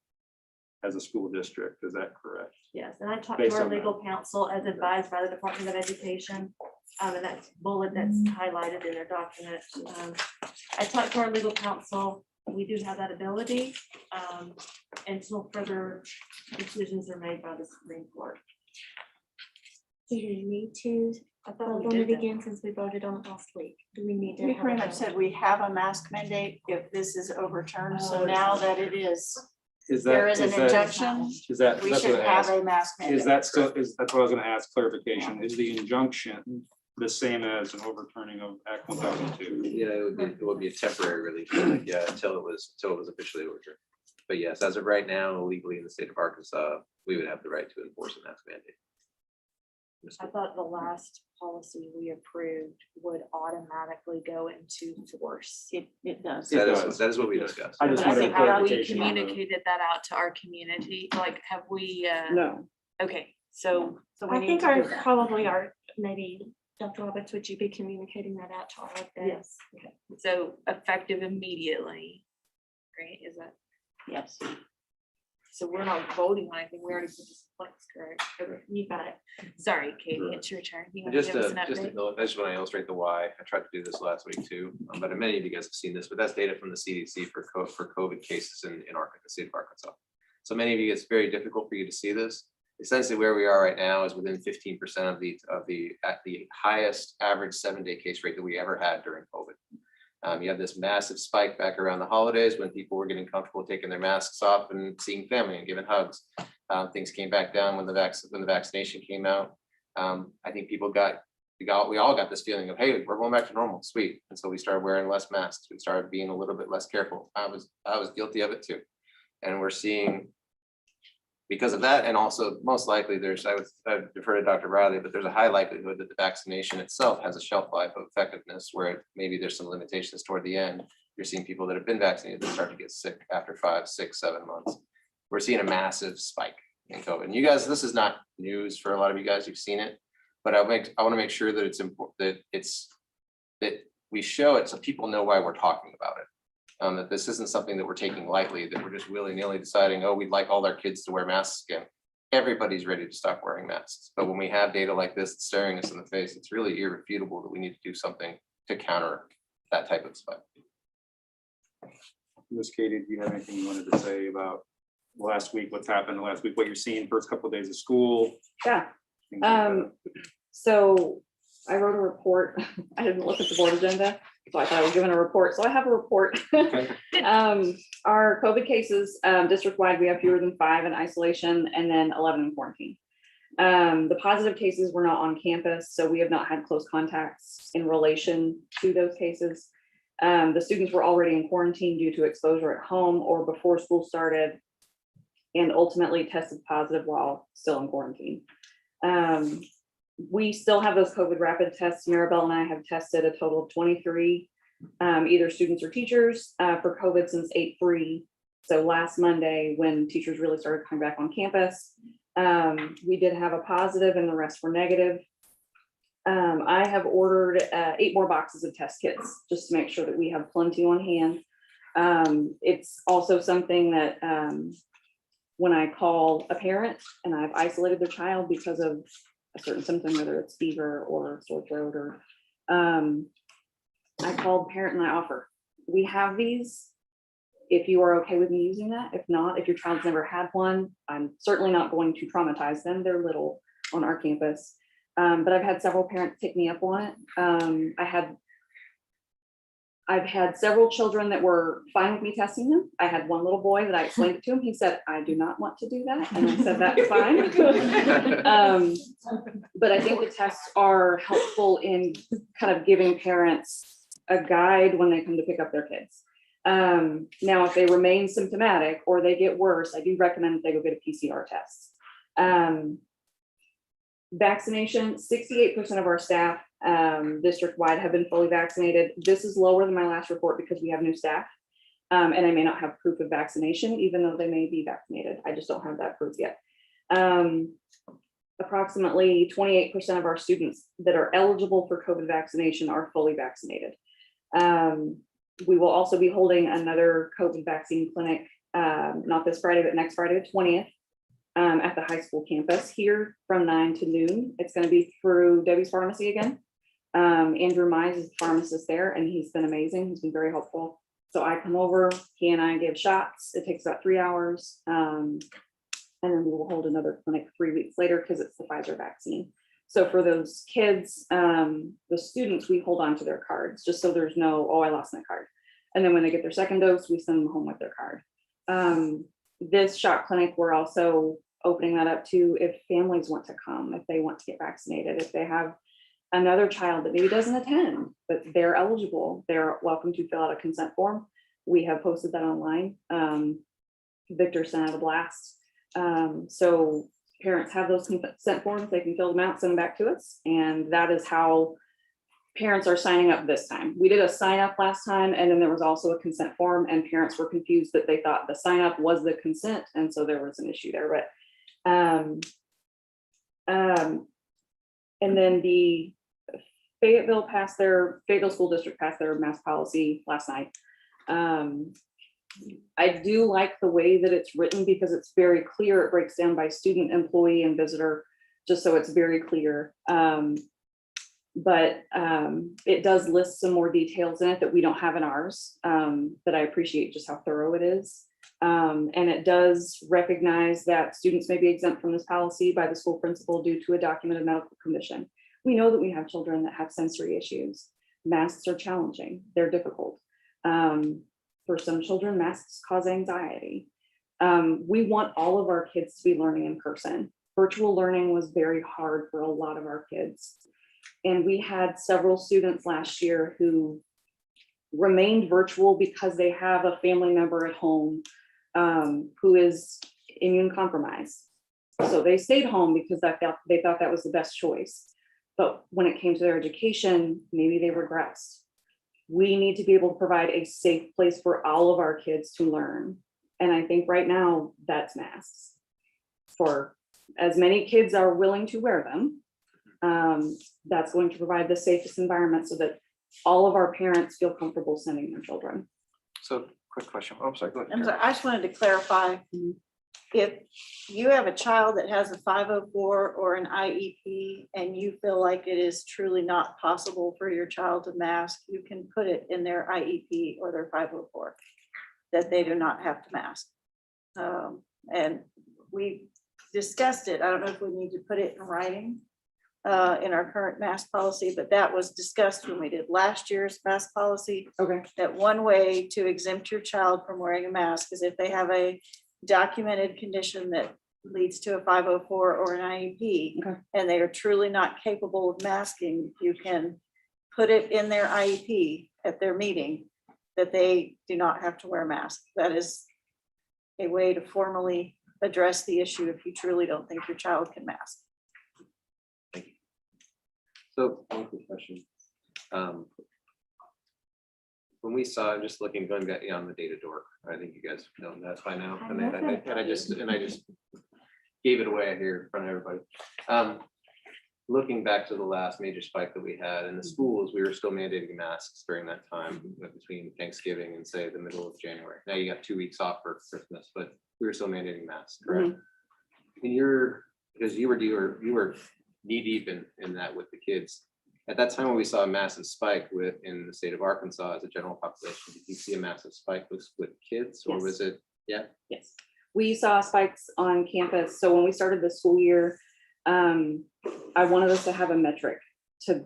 as a school district. Is that correct? Yes, and I talked Based to our on that. legal counsel as advised by the Department of Education. And that's bullet that's highlighted in their document. I talked to our legal counsel. We do have that ability until further decisions are made by the Supreme Court. Do you need to I thought we vote on it did that. again since we voted on it last week? Do we need to? We have pretty a much vote? said we have a mask mandate if this is overturned. So now that it is, Is there that, is an is that, injunction, is that, we that's should what I have asked. a mask mandate. Is that still, that's what I was gonna ask clarification. Is the injunction the same as an overturning of Act 1002? Yeah, it would be a temporary relief, like, yeah, until it was officially overturned. But yes, as of right now, legally in the state of Arkansas, we would have the right to enforce a mask mandate. I thought the last policy we approved would automatically go into force. It does. It does. That is what we discussed. I just But I wanted think have we clarification on the- communicated that out to our community? Like, have we, No. okay, so So we I need think to do our, that. probably our, maybe, Dr. Roberts, would you be communicating that out to all of them? yes, okay, so effective immediately, right? Is that, Yes. so we're not voting on anything, we already put this in place, correct? Okay, you got it. Sorry, Katie, it's your turn. You want to Just give us to, an just to update? I just want to illustrate the why. I tried to do this last week too, but many of you guys have seen this, but that's data from the CDC for COVID cases in Arkansas, the state of Arkansas. So many of you, it's very difficult for you to see this. Essentially where we are right now is within 15% of the highest average 7-day case rate that we ever had during COVID. You have this massive spike back around the holidays when people were getting comfortable taking their masks off and seeing family and giving hugs. Things came back down when the vaccination came out. I think we all got this feeling of, hey, we're going back to normal, sweet. And so we started wearing less masks. We started being a little bit less careful. I was guilty of it too. And we're seeing, because of that, and also most likely I defer to Dr. Riley, but there's a high likelihood that the vaccination itself has a shelf life of effectiveness where maybe there's some limitations toward the end. You're seeing people that have been vaccinated that start to get sick after 5, 6, 7 months. We're seeing a massive spike in COVID. And you guys, this is not news for a lot of you guys, you've seen it, but I want to make sure that it's important, that we show it so people know why we're talking about it. That this isn't something that we're taking lightly, that we're just willy-nilly deciding, oh, we'd like all our kids to wear masks again. Everybody's ready to stop wearing masks. But when we have data like this staring us in the face, it's really irrefutable that we need to do something to counter that type of spike. Ms. Katie, do you have anything you wanted to say about last week, what's happened last week, what you're seeing first couple of days of school? Yeah. things like that? So I wrote a report. I didn't look at the board agenda, so I thought I was given a report. So I have a report. Okay. Our COVID cases, district-wide, we have fewer than 5 in isolation and then 11 in quarantine. The positive cases were not on campus, so we have not had close contacts in relation to those cases. The students were already in quarantine due to exposure at home or before school started, and ultimately tested positive while still in quarantine. We still have those COVID rapid tests. Maribel and I have tested a total of 23, either students or teachers, for COVID since 8/3. So last Monday, when teachers really started coming back on campus, we did have a positive and the rest were negative. I have ordered 8 more boxes of test kits just to make sure that we have plenty on hand. It's also something that when I call a parent and I've isolated their child because of a certain symptom, whether it's fever or sore throat, or I called parent and I offer, we have these. If you are okay with me using that, if not, if your child's never had one, I'm certainly not going to traumatize them. They're little on our campus. But I've had several parents take me up on it. I've had several children that were fine with me testing them. I had one little boy that I explained it to him. He said, I do not want to do that. And I said, that's fine. But I think the tests are helpful in kind of giving parents a guide when they come to pick up their kids. Now, if they remain symptomatic or they get worse, I do recommend that they go get a PCR test. Vaccination, 68% of our staff district-wide have been fully vaccinated. This is lower than my last report because we have new staff. And I may not have proof of vaccination, even though they may be vaccinated. I just don't have that proof yet. Approximately 28% of our students that are eligible for COVID vaccination are fully vaccinated. We will also be holding another COVID vaccine clinic, not this Friday, but next Friday, the 20th. At the high school campus here from 9 to noon. It's going to be through Debbie's Pharmacy again. Andrew Mize is the pharmacist there, and he's been amazing. He's been very helpful. So I come over, he and I give shots. It takes about 3 hours. And then we will hold another clinic 3 weeks later because it's the Pfizer vaccine. So for those kids, the students, we hold on to their cards just so there's no, oh, I lost my card. And then when they get their second dose, we send them home with their card. This shot clinic, we're also opening that up to if families want to come, if they want to get vaccinated, if they have another child that maybe doesn't attend, but they're eligible, they're welcome to fill out a consent form. We have posted that online. Victor sent out a blast. So parents have those consent forms, they can fill them out, send them back to us. And that is how parents are signing up this time. We did a sign up last time, and then there was also a consent form, and parents were confused that they thought the sign up was the consent. And so there was an issue there, but and then the Fayetteville School District passed their mask policy last night. I do like the way that it's written because it's very clear. It breaks down by student, employee, and visitor, just so it's very clear. But it does list some more details in it that we don't have in ours, that I appreciate just how thorough it is. And it does recognize that students may be exempt from this policy by the school principal due to a documented medical condition. We know that we have children that have sensory issues. Masks are challenging, they're difficult. For some children, masks cause anxiety. We want all of our kids to be learning in person. Virtual learning was very hard for a lot of our kids. And we had several students last year who remained virtual because they have a family member at home who is immune compromised. So they stayed home because they thought that was the best choice. But when it came to their education, maybe they regressed. We need to be able to provide a safe place for all of our kids to learn. And I think right now that's masks. For as many kids are willing to wear them, that's going to provide the safest environment so that all of our parents feel comfortable sending their children. So quick question. Oh, sorry. Go ahead. I'm sorry, I just wanted to clarify. If you have a child that has a 504 or an IEP and you feel like it is truly not possible for your child to mask, you can put it in their IEP or their 504 that they do not have to mask. And we discussed it. I don't know if we need to put it in writing in our current mask policy, but that was discussed when we did last year's mask policy. Okay. That one way to exempt your child from wearing a mask is if they have a documented condition that leads to a 504 or an IEP, and they are truly not capable of masking, you can put it in their IEP at their meeting that they do not have to wear a mask. That is a way to formally address the issue if you truly don't think your child can mask. So one quick question. When we saw, just looking, going back on the data dork, I think you guys know that by now. And I just gave it away here in front of everybody. Looking back to the last major spike that we had in the schools, we were still mandating masks during that time between Thanksgiving and say the middle of January. Now you got 2 weeks off for Christmas, but we were still mandating masks, correct? And because you were knee deep in that with the kids. At that time when we saw a massive spike in the state of Arkansas as a general population, did you see a massive spike with kids, or was it, yeah? Yes, we saw spikes on campus. So when we started the school year, I wanted us to have a metric to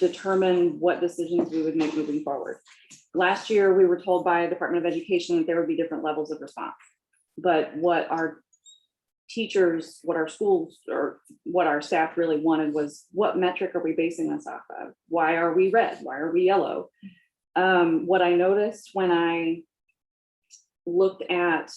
determine what decisions we would make moving forward. Last year, we were told by Department of Education that there would be different levels of response. But what our teachers, what our schools, or what our staff really wanted was, what metric are we basing this off of? Why are we red? Why are we yellow? What I noticed when I looked at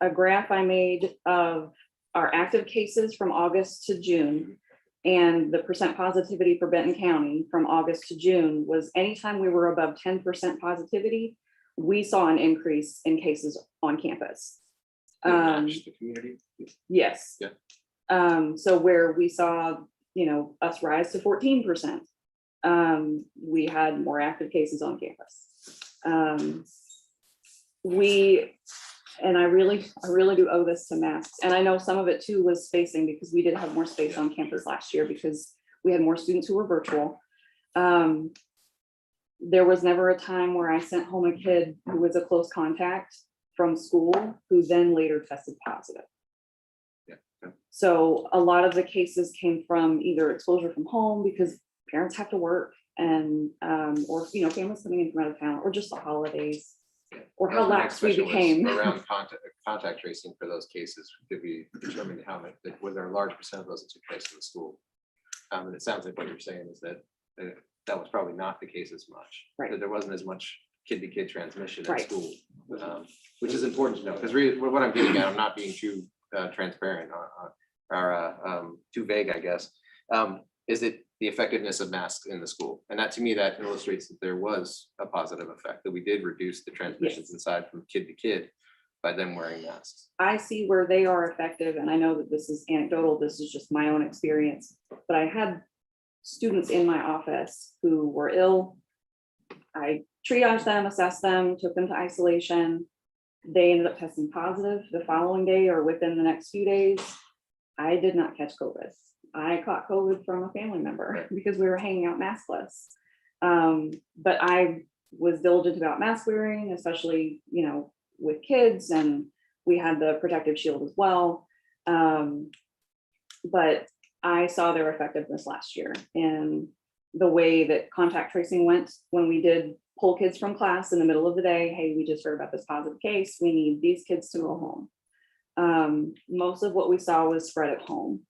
a graph I made of our active cases from August to June and the percent positivity for Benton County from August to June was anytime we were above 10% positivity, we saw an increase in cases on campus. The community? Yes. Yeah. So where we saw, us rise to 14%, we had more active cases on campus. I really do owe this to masks. And I know some of it too was spacing, because we did have more space on campus last year because we had more students who were virtual. There was never a time where I sent home a kid who was a close contact from school who then later tested positive. Yeah. So a lot of the cases came from either exposure from home because parents have to work, and or families coming in from out of town, or just the holidays, or how lax we became. Around contact tracing for those cases, did we determine how much, was there a large percent of those that took place in the school? And it sounds like what you're saying is that that was probably not the case as much. Right. That there wasn't as much kid-to-kid transmission in Right. school, which is important to know, because really what I'm getting at, I'm not being too transparent or too vague, I guess. Is it the effectiveness of masks in the school? And that, to me, that illustrates that there was a positive effect, that we did reduce the transmissions inside from kid to kid by them wearing masks. I see where they are effective, and I know that this is anecdotal, this is just my own experience, but I had students in my office who were ill. I triaged them, assessed them, took them to isolation. They ended up testing positive the following day or within the next few days. I did not catch COVID. I caught COVID from a family member because we were hanging out maskless. But I was diligent about mask wearing, especially, with kids, and we had the protective shield as well. But I saw their effectiveness last year in the way that contact tracing went when we did pull kids from class in the middle of the day. Hey, we just heard about this positive case. We need these kids to go home. Most of what we saw was spread at home.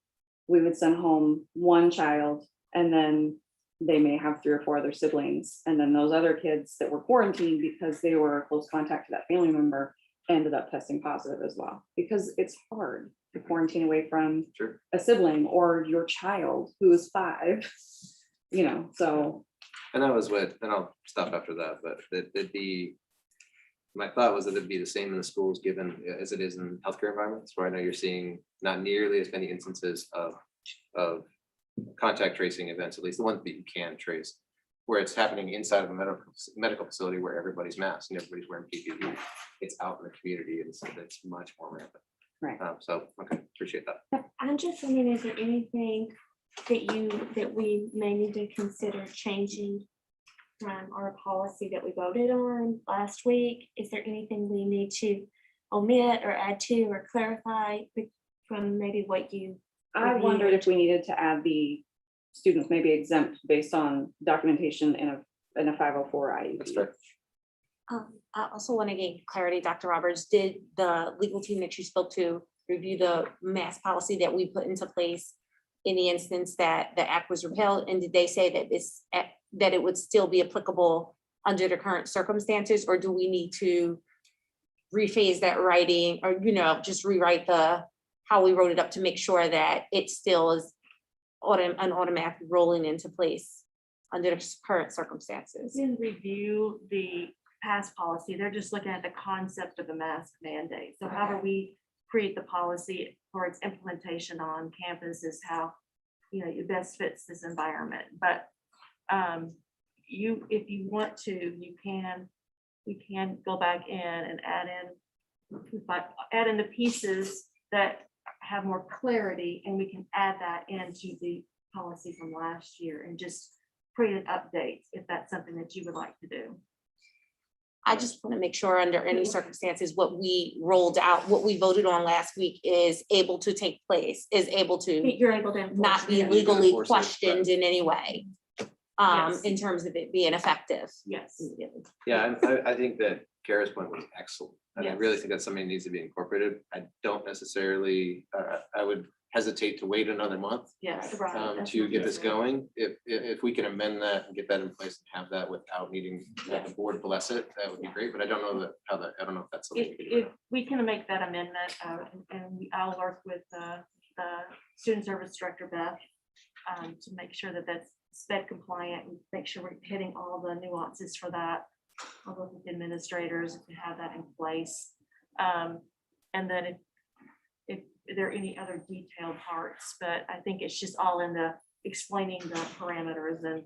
We would send home one child, and then they may have 3 or 4 other siblings. And then those other kids that were quarantined because they were a close contact to that family member ended up testing positive as well, because it's hard to quarantine away from a sibling or your child who is 5, so. And that was what, and I'll stop after that, but my thought was that it'd be the same in the schools given as it is in healthcare environments, where I know you're seeing not nearly as many instances of contact tracing events, at least the ones that you can trace, where it's happening inside of a medical facility where everybody's masked and everybody's wearing PPE. It's out in the community, and so it's much more rampant. Right. So, okay, appreciate that. I'm just wondering, is there anything that we may need to consider changing from our policy that we voted on last week? Is there anything we need to omit or add to or clarify from maybe what you? I wondered if we needed to add the students maybe exempt based on documentation in a 504 IEP. That's right. I also want to gain clarity, Dr. Roberts, did the legal team that you spoke to review the mask policy that we put into place in the instance that the act was repealed? And did they say that that it would still be applicable under the current circumstances, or do we need to rephase that writing, or, just rewrite how we wrote it up to make sure that it still is an automatic rolling into place under the current circumstances? In review the past policy, they're just looking at the concept of the mask mandate. So however we create the policy for its implementation on campus is how, it best fits this environment. But if you want to, we can go back in and add in the pieces that have more clarity, and we can add that into the policy from last year and just create an update if that's something that you would like to do. I just want to make sure under any circumstances, what we rolled out, what we voted on last week is able to take place, is able to You're able to not be enforce it. legally Enforce it, questioned in any way, Yes. in terms of it being effective. Yes. Yeah, I think that Kara's point was excellent. And I really Yes. think that's something that needs to be incorporated. I don't necessarily, I would hesitate to wait another month Yes. to get this going. If we can amend that and get that in place and have that without needing to have the board bless it, that would be great. But I don't know I don't know if that's something we can do. If we can make that amendment, and I'll work with the student service director, Beth, to make sure that that's sped compliant and make sure we're hitting all the nuances for that. I'll work with administrators to have that in place. And then if there are any other detailed parts, but I think it's just all in the explaining the parameters, and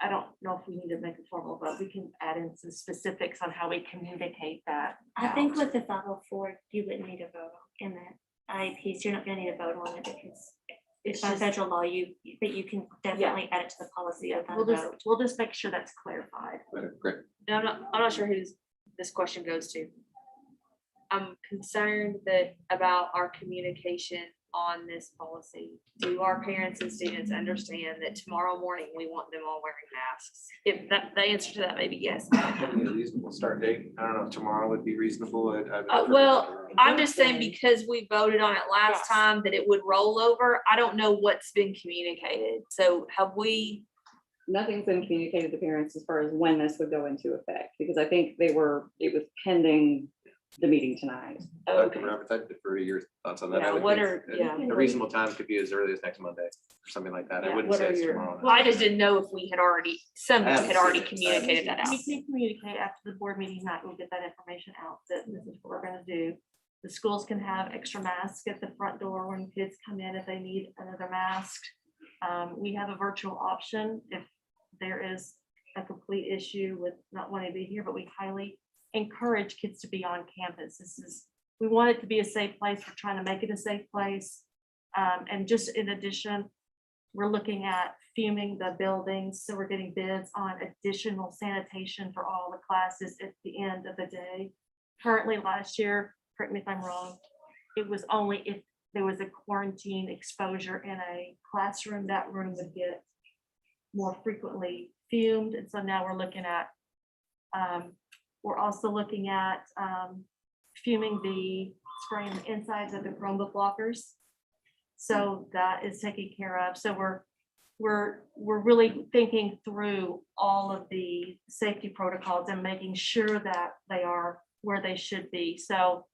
I don't know if we need to make a formal vote. We can add in some specifics on how we communicate that. I think out. with the 504, you wouldn't need a vote in that IEPs. You're not gonna need a vote on it because it's by just- federal law, but you can definitely add it to the policy of that vote. We'll just make sure that's clarified. Great. No, I'm not sure who this question goes to. I'm concerned about our communication on this policy. Do our parents and students understand that tomorrow morning we want them all wearing masks? If the answer to that may be yes. A reasonable start date. I don't know if tomorrow would be reasonable. Well, I'm just saying because we voted on it last time that it would roll over. I don't know what's been communicated. So have we? Nothing's been communicated to parents as far as when this would go into effect, because I think it was pending the meeting tonight. Dr. Roberts, I'd defer to your thoughts on that. Yeah, I would what think are- that yeah. A reasonable time could be as early as next Monday or something like that. I wouldn't say it's tomorrow. Well, I just didn't know if we had someone had already communicated that out. We can communicate after the board meeting tonight. We'll get that information out that this is what we're gonna do. The schools can have extra masks at the front door when kids come in if they need another mask. We have a virtual option if there is a complete issue with not wanting to be here, but we highly encourage kids to be on campus. We want it to be a safe place. We're trying to make it a safe place. And just in addition, we're looking at fuming the buildings. So we're getting bids on additional sanitation for all the classes at the end of the day. Currently last year, correct me if I'm wrong, it was only if there was a quarantine exposure in a classroom, that room would get more frequently fumed. And so now we're looking at, we're also looking at fuming spraying the insides of the Chromebook lockers. So that is taken care of. So we're really thinking through all of the safety protocols and making sure that they are where they should be. So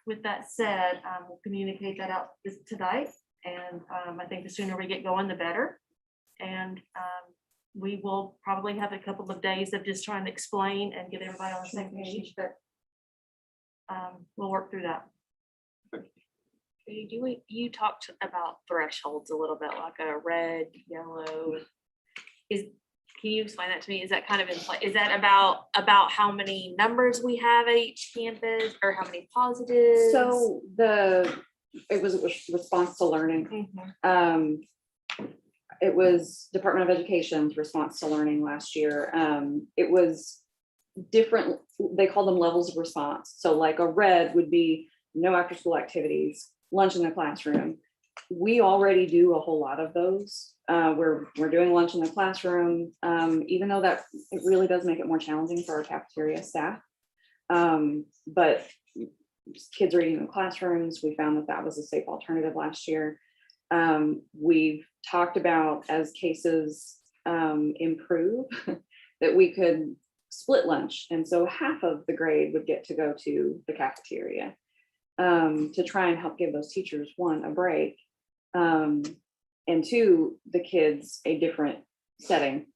with that said, we'll communicate that out tonight. And I think the sooner we get going, the better. And we will probably have a couple of days of just trying to explain and get everybody on the same page, but we'll work through that. You talked about thresholds a little bit, like a red, yellow. Can you explain that to me? Is that kind of in play? Is that about how many numbers we have at each campus or how many positives? So it was a response to learning. It was Department of Education's response to learning last year. It was different. They call them levels of response. So like a red would be no after school activities, lunch in the classroom. We already do a whole lot of those. We're doing lunch in the classroom, even though that it really does make it more challenging for our cafeteria staff. But kids reading in classrooms. We found that that was a safe alternative last year. We've talked about, as cases improve, that we could split lunch. And so half of the grade would get to go to the cafeteria to try and help give those teachers, one, a break, and two, the kids a different setting.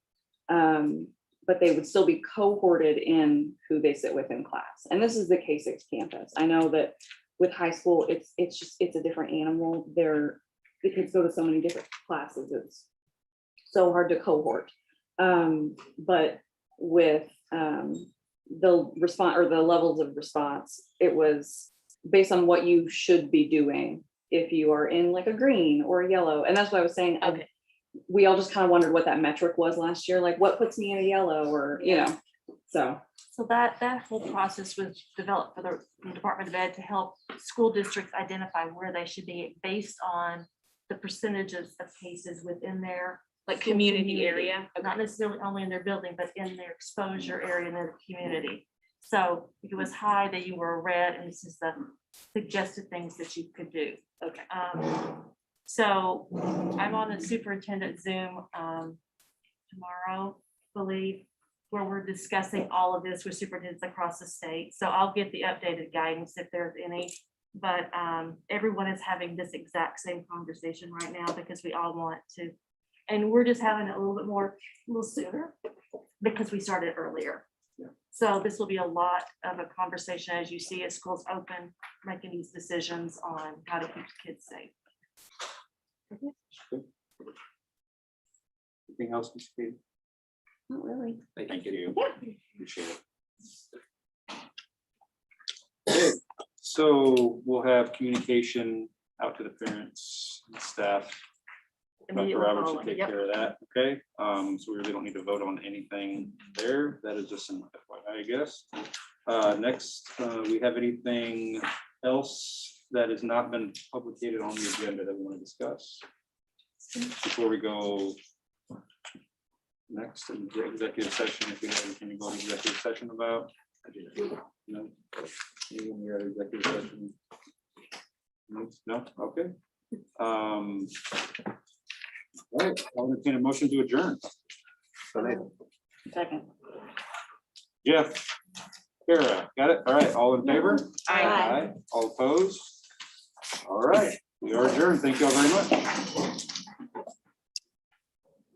But they would still be cohorted in who they sit with in class. And this is the K-6 campus. I know that with high school, it's a different animal. The kids go to so many different classes. It's so hard to cohort. But with the response or the levels of response, it was based on what you should be doing if you are in like a green or a yellow. And that's what I was saying. Okay. We all just kind of wondered what that metric was last year, like what puts me in a yellow, or, you know, so. So that whole process was developed for the Department of Ed to help school districts identify where they should be based on the percentages of cases within their Like community area. not necessarily only in their building, but in their exposure area in their community. So if it was high, that you were red, and this is the suggested things that you could do. Okay. So I'm on a superintendent Zoom tomorrow, I believe, where we're discussing all of this with superintendents across the state. So I'll get the updated guidance if there's any. But everyone is having this exact same conversation right now because we all want to. And we're just having it a little sooner because we started earlier. So this will be a lot of a conversation as you see as schools open, making these decisions on how to keep kids safe. Anything else, Ms. Katie? Not really. Thank you. Appreciate it. Okay, so we'll have communication out to the parents and staff. Dr. Immediately Roberts will following, take yep. care of that, okay? So we really don't need to vote on anything there. That is just an FYI, I guess. Next, we have anything else that has not been publicated on the agenda that we want to discuss? Before we go next in the executive session, if we have anything to go into executive session about? No? Anyone here at executive session? No? Okay. All right, I'll entertain a motion to adjourn. Second. Jeff, Kara, got it? All right, all in favor? Aye. All opposed? All right, we are adjourned. Thank you all very much.